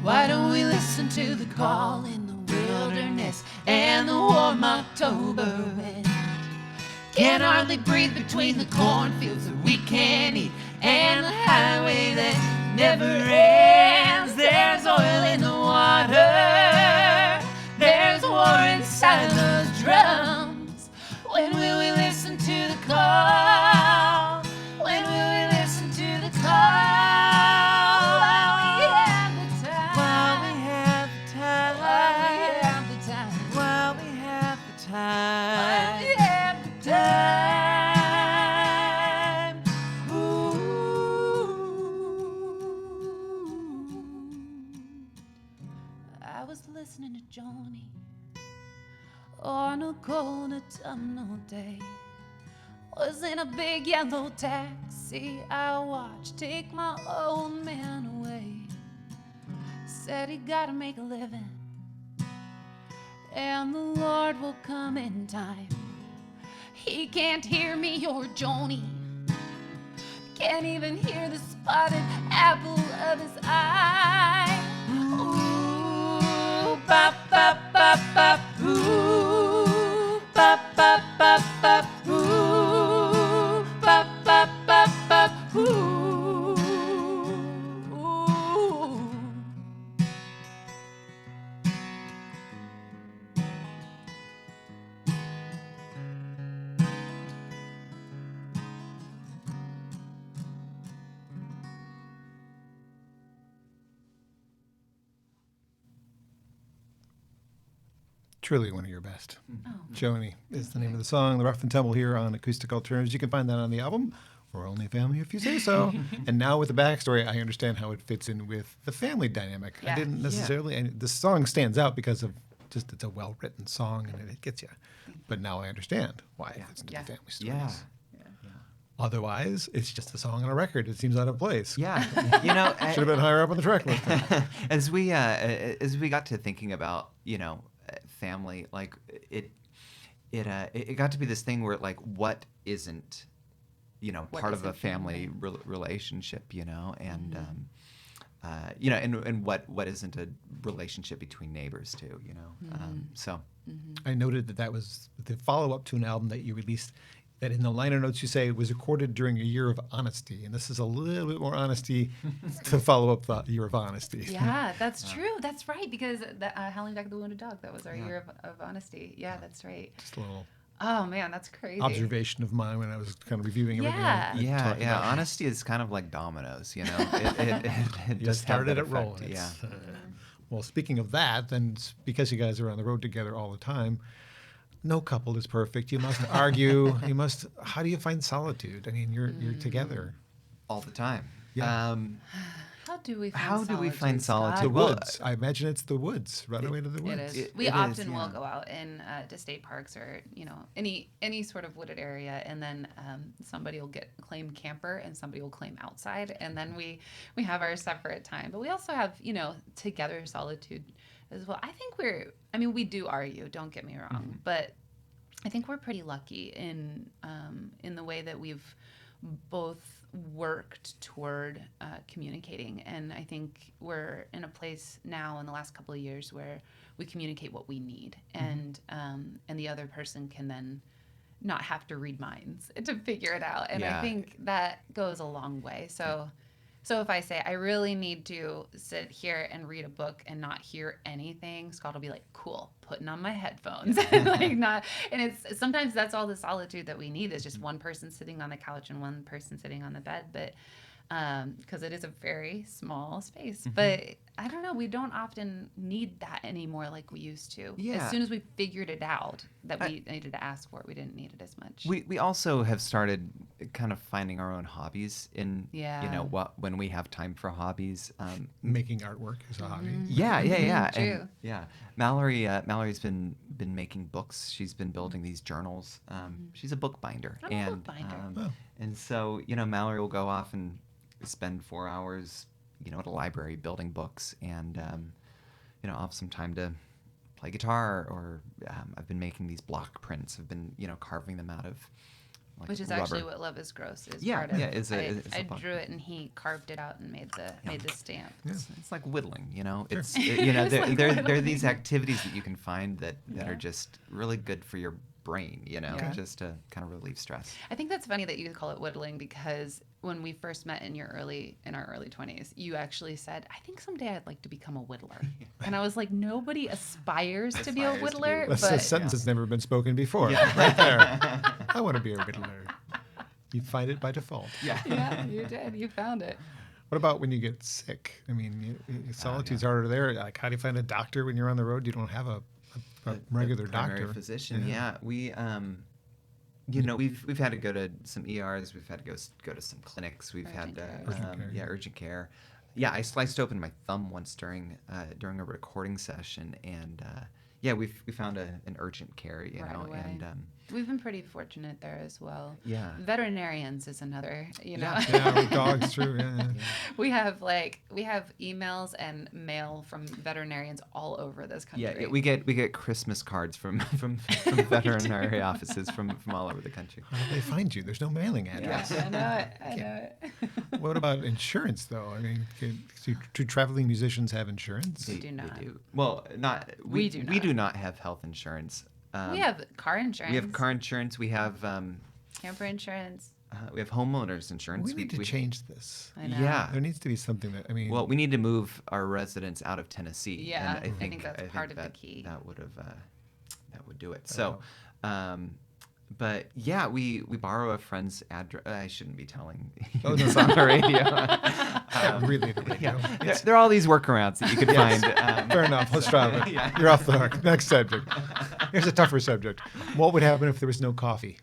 Why don't we listen to the call in the wilderness and the warm October wind. Can hardly breathe between the cornfields that we can't eat and the highway that never ends. There's oil in the water, there's war inside those drums. When will we listen to the call? When will we listen to the call? While we have the time, while we have the time, while we have the time, while we have the time, while we have the time. Ooh. I was listening to Joni on a cold autumnal day. Was in a big yellow taxi I watched take my old man away. Said he gotta make a living and the Lord will come in time. He can't hear me or Joni, can't even hear the spotted apple of his eye. Ooh, bop, bop, bop, bop, ooh, bop, bop, bop, bop, ooh, bop, bop, bop, bop, ooh, ooh. Truly one of your best. Oh. Joni is the name of the song. The Rough Tumble here on Acoustic Alternatives. You can find that on the album. We're only family if you say so. And now with the backstory, I understand how it fits in with the family dynamic. I Yeah. didn't necessarily. And the song stands out because of just it's a well-written song and it gets you. But now I understand why it fits into Yeah. the family stories. Yeah. Otherwise, it's just a song on a record. It seems out of place. Yeah. You know, Should have been higher up on the track list. as we got to thinking about family, like it got to be this thing where like what isn't What part of a isn't family relationship, and and what isn't a relationship between neighbors too, so I noted that was the follow-up to an album that you released that in the liner notes you say was recorded during a year of honesty. And this is a little bit more honesty to follow up the year of honesty. Yeah, that's true. That's right. Because Howling Back the Wounded Dog, that was our year of honesty. Yeah, that's right. Just a little Oh, man, that's crazy. observation of mine when I was kind of reviewing everything. Yeah. I yeah, talked about. honesty is kind of like dominoes, it You just started had it that effect, rolling. yeah. Well, speaking of that, then because you guys are on the road together all the time, no couple is perfect. You must argue. How do you find solitude? I mean, you're together. All the time. Yeah. How do we find How solitude? do we find Scott? The solitude? Well, woods. I imagine it's the woods. Run away to the woods. It is. It- We it is, often yeah. will go out to state parks or any sort of wooded area, and then somebody will claim camper and somebody will claim outside, and then we have our separate time. But we also have together solitude as well. I think we do argue. Don't get me wrong, but I think we're pretty lucky in the way that we've both worked toward communicating, and I think we're in a place now in the last couple of years where we communicate what we need, and the other person can then not have to read minds to figure it out, and Yeah. I think that goes a long way. So if I say I really need to sit here and read a book and not hear anything, Scott will be like, "Cool, putting on my headphones." And it's sometimes that's all the solitude that we need is just one person sitting on the couch and one person sitting on the bed, but because it is a very small space. But I don't know, we don't often need that anymore like we used to. Yeah. As soon as we figured it out that we needed to ask for it, we didn't need it as much. We also have started kind of finding our own hobbies in Yeah. when we have time for hobbies. Making artwork is a hobby. Yeah. True. And, yeah. Mallory's been making books. She's been building these journals. She's a bookbinder. I'm a bookbinder. And so, Mallory will go off and spend 4 hours, at a library building books, and I'll have some time to play guitar, or I've been making these block prints. I've been, carving them out of like Which is rubber. actually what Love is Gross is Yeah, part of. yeah, it's I a drew it and he carved it out and made the stamp. It's like whittling, you know. It's you know, there are these activities that you can find that are just really good for your brain, you know, just to kind of relieve stress. I think that's funny that you call it whittling because when we first met in our early 20s, you actually said, "I think someday I'd like to become a whittler," and I was like, "Nobody aspires to be a whittler." That's But a sentence that's never been spoken before. Right there. I want to be a whittler. You find it by default. yeah, you did. You found it. What about when you get sick? I mean, solitude's harder there. Like, how do you find a doctor when you're on the road? You don't have a regular primary doctor. physician. Yeah, we you know, we've had to go to some ERs. We've had to go to some clinics. We've had urgent care. Yeah, I sliced open my thumb once during a recording session, and we found an urgent care, you know, away. and We've been pretty fortunate there as well. Yeah. Veterinarians is another, you know. Yeah, with dogs, true. Yeah. We have emails and mail from veterinarians all over this country. yeah, we get Christmas cards from veterinary offices from all over the country. How do they find you? There's no mailing address. I know it. What about insurance, though? I mean, do traveling musicians have insurance? We do not. They do. Well, We do We not. do not have health insurance. We have car insurance. We have car insurance. We have camper insurance. we have homeowners insurance. We need to change this. I know. Yeah. There needs to be something that, I mean... Well, we need to move our residents out of Tennessee. Yeah, and I think that's part of the key. That would do it. So, but yeah, we borrow a friend's address. I shouldn't be telling you this on the radio. really, the radio. There are all these workarounds that you could find. Fair enough. Let's try it. You're off the hook. Next subject. Here's a tougher subject. What would happen if there was no coffee?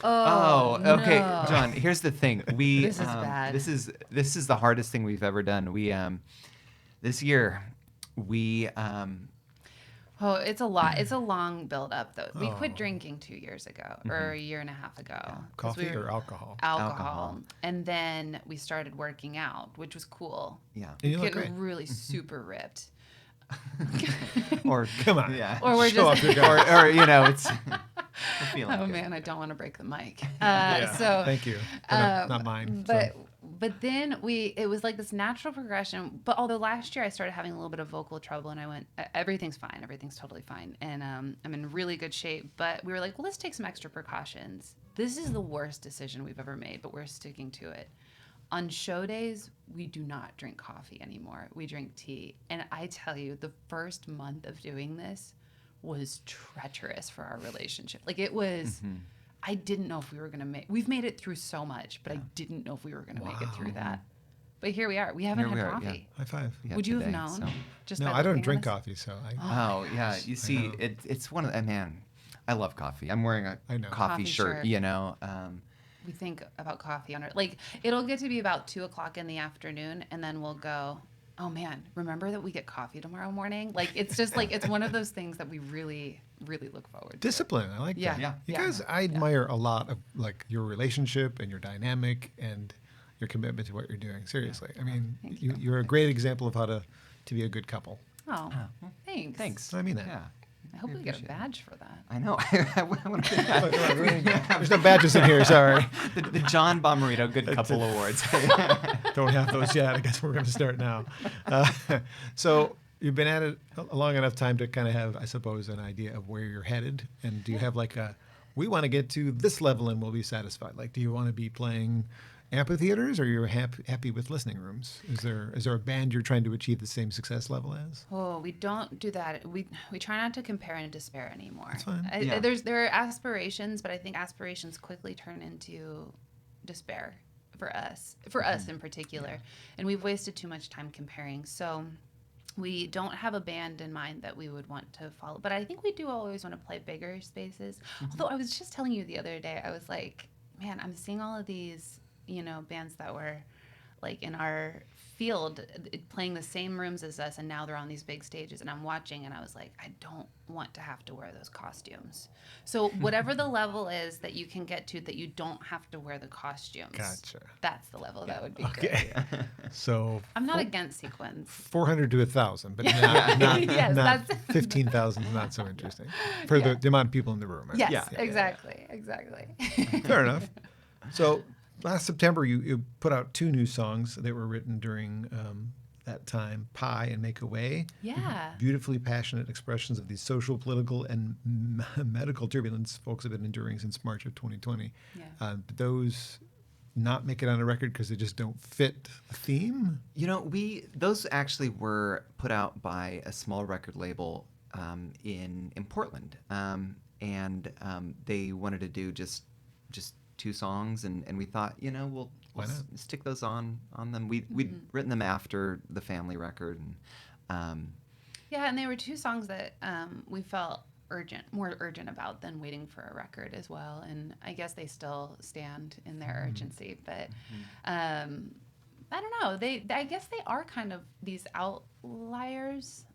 Oh, okay, no. John. Here's the thing. We This is bad. This is the hardest thing we've ever done. We this year we Oh, it's a lot. It's a long build up though. We quit drinking 2 years ago or a year and a half ago. 'Cause Coffee we were- or alcohol? Alcohol. And then we started working out, which was cool. yeah. And you look Getting great. really super ripped. Or Come on. yeah. Or we're Show just off your guts. or you know, it's we're feeling Oh good. man, I don't want to break the mic. Yeah, So thank you. Not mine. But then it was like this natural progression. But although last year I started having a little bit of vocal trouble, and I went, everything's fine, everything's totally fine, and I'm in really good shape. But we were like, well, let's take some extra precautions. This is the worst decision we've ever made, but we're sticking to it. On show days, we do not drink coffee anymore. We drink tea. And I tell you, the first month of doing this was treacherous for our relationship. Like it was, I didn't know if we were going to we've made it through so much, but I didn't know if we were going to make it through that. But here we are. We haven't Here we had are, coffee. High five. Yeah, Would you have today, known? so. Just No, by I don't looking drink at us? coffee, so Oh yeah, you see, it's one of man. I love coffee. I'm wearing a I know. coffee Coffee shirt. shirt. You know, We think about coffee on our, like, it'll get to be about 2:00 in the afternoon, and then we'll go, oh man, remember that we get coffee tomorrow morning? Like, it's just like, it's one of those things that we really, really look forward to. Discipline. I like Yeah. that. Yeah. You Yeah. guys, I admire a lot of like your relationship and your dynamic and your commitment to what you're doing. Seriously. I mean, Thank you're a great example of how to be a good couple. Oh, thanks. thanks. I mean that. Yeah, I hope we get a appreciate badge for that. I know. I want to There's no badges in here. Sorry. the John Bommarito Good Couple Awards. Don't have those yet. I guess we're going to start now. So you've been at it a long enough time to kind of have, I suppose, an idea of where you're headed. And do you have like we want to get to this level and we'll be satisfied? Like, do you want to be playing amphitheaters, or you're happy with listening rooms? Is there a band you're trying to achieve the same success level as? Oh, we don't do that. We try not to compare and despair anymore. That's fine. Yeah. There are aspirations, but I think aspirations quickly turn into despair for us in particular. And we've wasted too much time comparing. So we don't have a band in mind that we would want to follow. But I think we do always want to play bigger spaces. Although I was just telling you the other day, I was like, man, I'm seeing all of these, bands that were like in our field playing the same rooms as us, and now they're on these big stages, and I'm watching, and I was like, I don't want to have to wear those costumes. So whatever the level is that you can get to that you don't have to wear the costumes, Gotcha. that's the level that would be Okay. great. So I'm not against sequins. 400 to 1,000, but not, Yes, not that's- 15,000 is not so interesting for the amount of people in the room. Yes, Yeah. exactly. Fair enough. So last September, you put out 2 new songs that were written during that time, Pie and Make a Way. Yeah. Beautifully passionate expressions of the social, political, and medical turbulence folks have been enduring since March of 2020. Yeah. But those not make it on a record because they just don't fit the theme? You know, those actually were put out by a small record label in Portland, and they wanted to do just 2 songs, and we thought, you know, we'll Why not? stick those on them. We'd written them after the family record, and Yeah, and they were 2 songs that we felt more urgent about than waiting for a record as well. And I guess they still stand in their urgency, but I don't know. I guess they are kind of these outliers,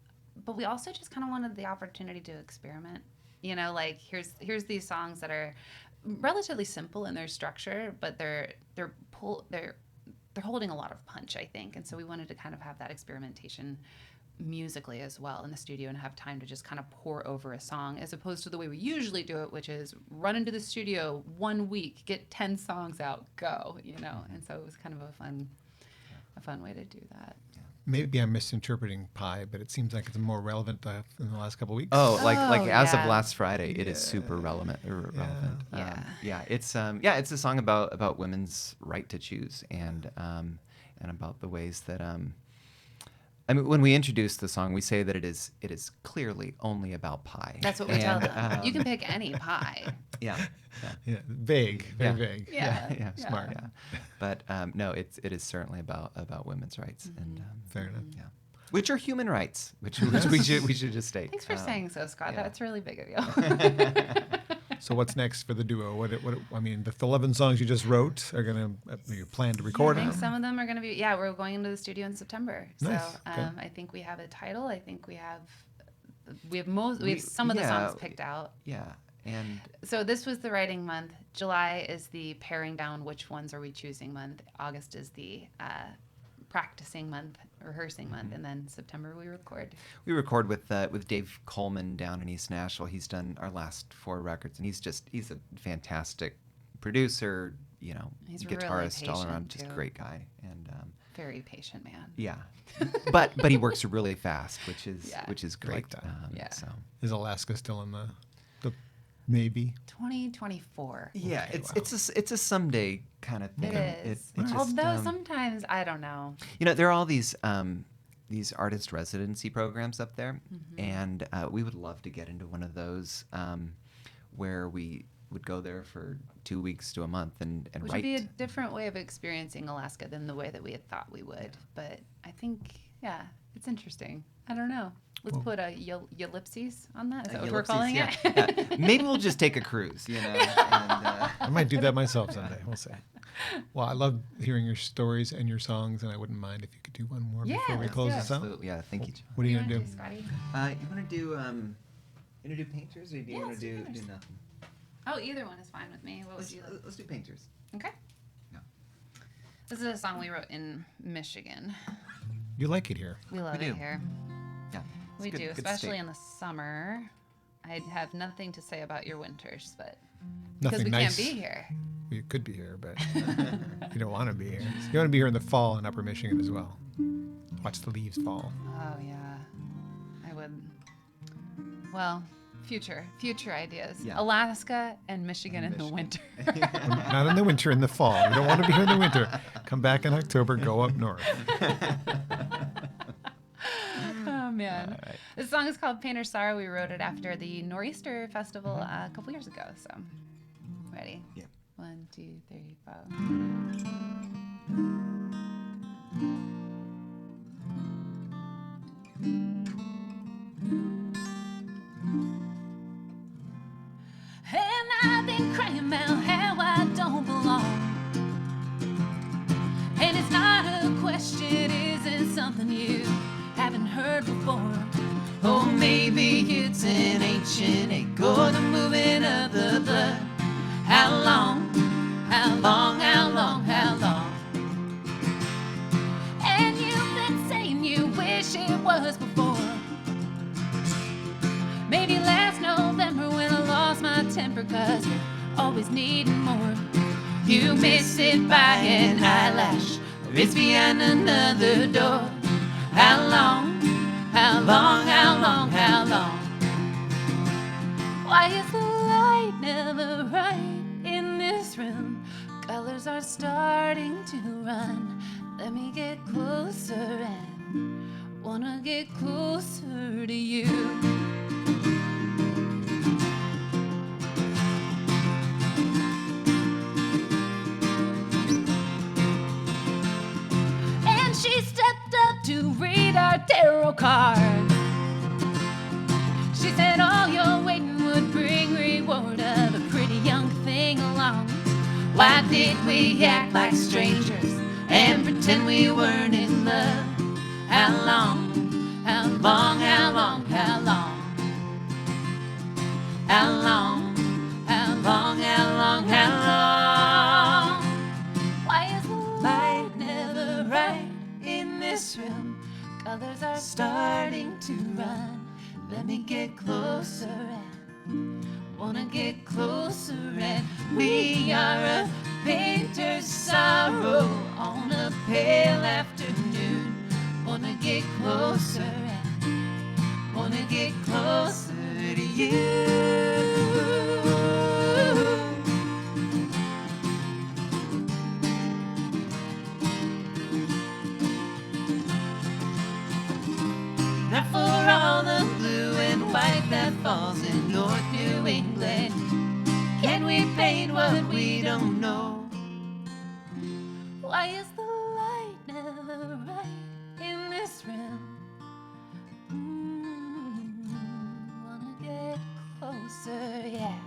but we also just kind of wanted the opportunity to experiment. You know, like here's these songs that are relatively simple in their structure, but they're holding a lot of punch, I think. And so we wanted to kind of have that experimentation musically as well in the studio and have time to just kind of pour over a song, as opposed to the way we usually do it, which is run into the studio 1 week, get 10 songs out, go, you know. And so it was kind of a fun way to do that. Maybe I'm misinterpreting Pie, but it seems like it's more relevant in the last couple of weeks. like as of yeah. last Friday, it is super relevant. Yeah. It's a song about women's right to choose, and about the ways that I mean, when we introduce the song, we say that it is clearly only about pie. That's what we tell them. You can pick any pie. Yeah. Yeah, vague, very vague. Yeah. Smart. Yeah, but no, it is certainly about women's rights, and Fair enough. yeah, which are human rights, which we should just state. Thanks for saying so, Scott. yeah. That's really big of you. So what's next for the duo? What I mean, the 11 songs you just wrote are you plan to record I think them? some of them are going to be, we're going into the studio in September. Nice. So Okay. I think we have a title. I think we have some of the songs picked out. Yeah, and So this was the writing month. July is the paring down which ones are we choosing month. August is the practicing month, rehearsing month, and then September we record. we record with Dave Coleman down in East Nashville. He's done our last 4 records, and he's a fantastic producer, you know, He's really guitarist all around, patient, just too. great guy, and Very patient man. yeah, but he works really fast, which is Yeah. great. like that. Yeah. So Is Alaska still in the maybe? 2024. yeah, Okay, it's a someday kind of thing. It is. It just, Although sometimes, I don't know. you know, there are all these artist residency programs up there, and we would love to get into one of those where we would go there for 2 weeks to a month and Which write. would be a different way of experiencing Alaska than the way that we had thought we would. But I think, it's interesting. I don't know. Let's put a ellipses on that. Is that what we're calling it? Yeah. Maybe we'll just take a cruise, you know. And, I might do that myself someday. We'll see. Well, I love hearing your stories and your songs, and I wouldn't mind if you could do one more Yeah, before we let's close do it. this out. absolutely, yeah. Thank you, John. What are you gonna do? Scotty? You want to do painters, or do you want let's to do do painters. nothing? Oh, either one is fine with me. What would you like? Let's do painters. Okay. Yeah. This is a song we wrote in Michigan. You like it here? We love We it do. here. Yeah. We It's do, good especially state. in the summer. I have nothing to say about your winters, but because Nothing we nice. can't be here. You could be here, but you don't want to be here. You want to be here in the fall in Upper Michigan as well. Watch the leaves fall. Oh yeah, I would. Well, future ideas. Yeah. Alaska and Michigan in the winter. Not in the winter, in the fall. You don't want to be here in the winter. Come back in October, go up north. Oh man, All right. this song is called Painter's Sorrow. We wrote it after the Nor'easter Festival a couple years ago. So, ready? Yeah. 1, 2, 3, 4. And I've been crying about how I don't belong. And it's not a something you haven't heard before. Or maybe it's an ancient echo, the moving of the blood. How long, how long, how long, how long? And you've been saying you wish it was before. Maybe last November when I lost my temper, 'cause you're always needing more. You miss it by an eyelash, or it's behind another door. How long, how long, how long, how long? Why is the light never right in this room? Colors are starting to run. Let me get closer and wanna get closer to you. And she stepped up to read our tarot card. She said all your waiting would bring reward of a pretty young thing along. Why did we act like strangers and pretend we weren't in love? How long, how long, how long, how long? How long, how long, how long, how long? Why is the light never right in this room? Colors are starting to run. Let me get closer and wanna get closer, and we are a painter's sorrow on a pale afternoon. Wanna get closer and wanna get closer to you. Not for all the blue and white that falls in North New England. Can we paint what we don't know? Why is the light never right in this room? Wanna get closer, yeah.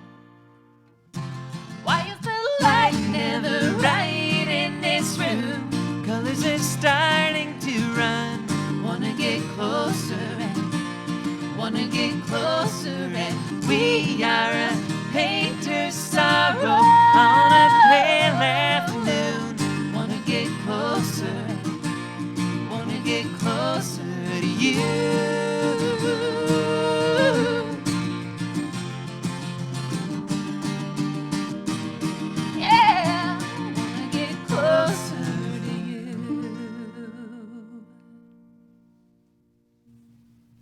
Why is the light never right in this room? Colors are starting to run. Wanna get closer and wanna get closer, and we are a painter's sorrow on a pale afternoon. Wanna get closer and wanna get closer to you. Yeah, wanna get closer to you.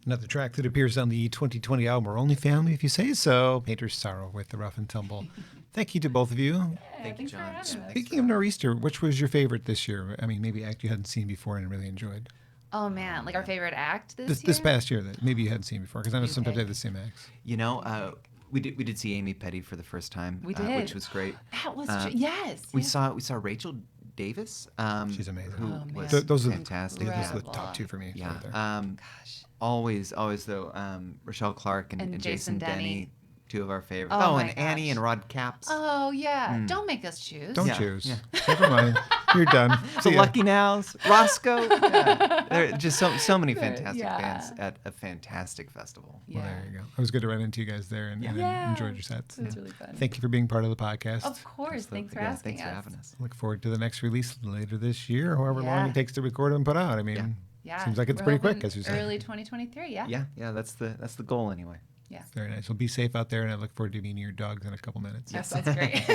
Another track that appears on the 2020 album Our Only Family, if you say so, Painter's Sorrow with the Rough Tumble. Thank you to both of you. Thank you, John. Speaking of Nor'easter, which was your favorite this year? I mean, maybe act you hadn't seen before and really enjoyed. Oh man, like our favorite act this year? This past year that maybe you hadn't seen before, because I know sometimes Okay. they have the same acts. You know, we did see Amy Petty for the first time, We did. which was great. That was Yes. We saw Rachel Davis. She's amazing. Who Oh, man. was Those are fantastic. those are the Incredible. top two for me. Yeah. Right there. Gosh. Always though, Rochelle Clark and And Jason Jason Denny, Denny. two of our favorites. Oh, Oh, my and Annie gosh. and Rod Capps. Oh yeah. Don't make us choose. Don't yeah, choose. yeah. Never mind. You're done. The See ya. Lucky Nows, Roscoe. Yeah. There are just so many fantastic Yeah. bands at a fantastic festival. Yeah. Well, there you go. It was good to run into you guys there and Yeah. enjoyed your sets. It was really fun. Thank you for being part of the podcast. Of course. Thanks for Yeah, asking thanks us. for having us. Look forward to the next release later this year, however long Yeah. it takes to record and put out. I mean, Yeah. Yeah. seems like it's We're pretty quick, hoping as you said. Early 2023. Yeah. Yeah, that's the goal anyway. Yeah. Very nice. Well, be safe out there, and I look forward to meeting your dogs in a couple minutes. That sounds great.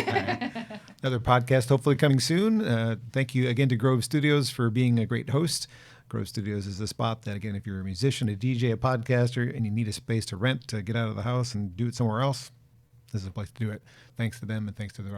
Another podcast hopefully coming soon. Thank you again to Grove Studios for being a great host. Grove Studios is the spot that, again, if you're a musician, a DJ, a podcaster, and you need a space to rent to get out of the house and do it somewhere else, this is a place to do it. Thanks to them and thanks to the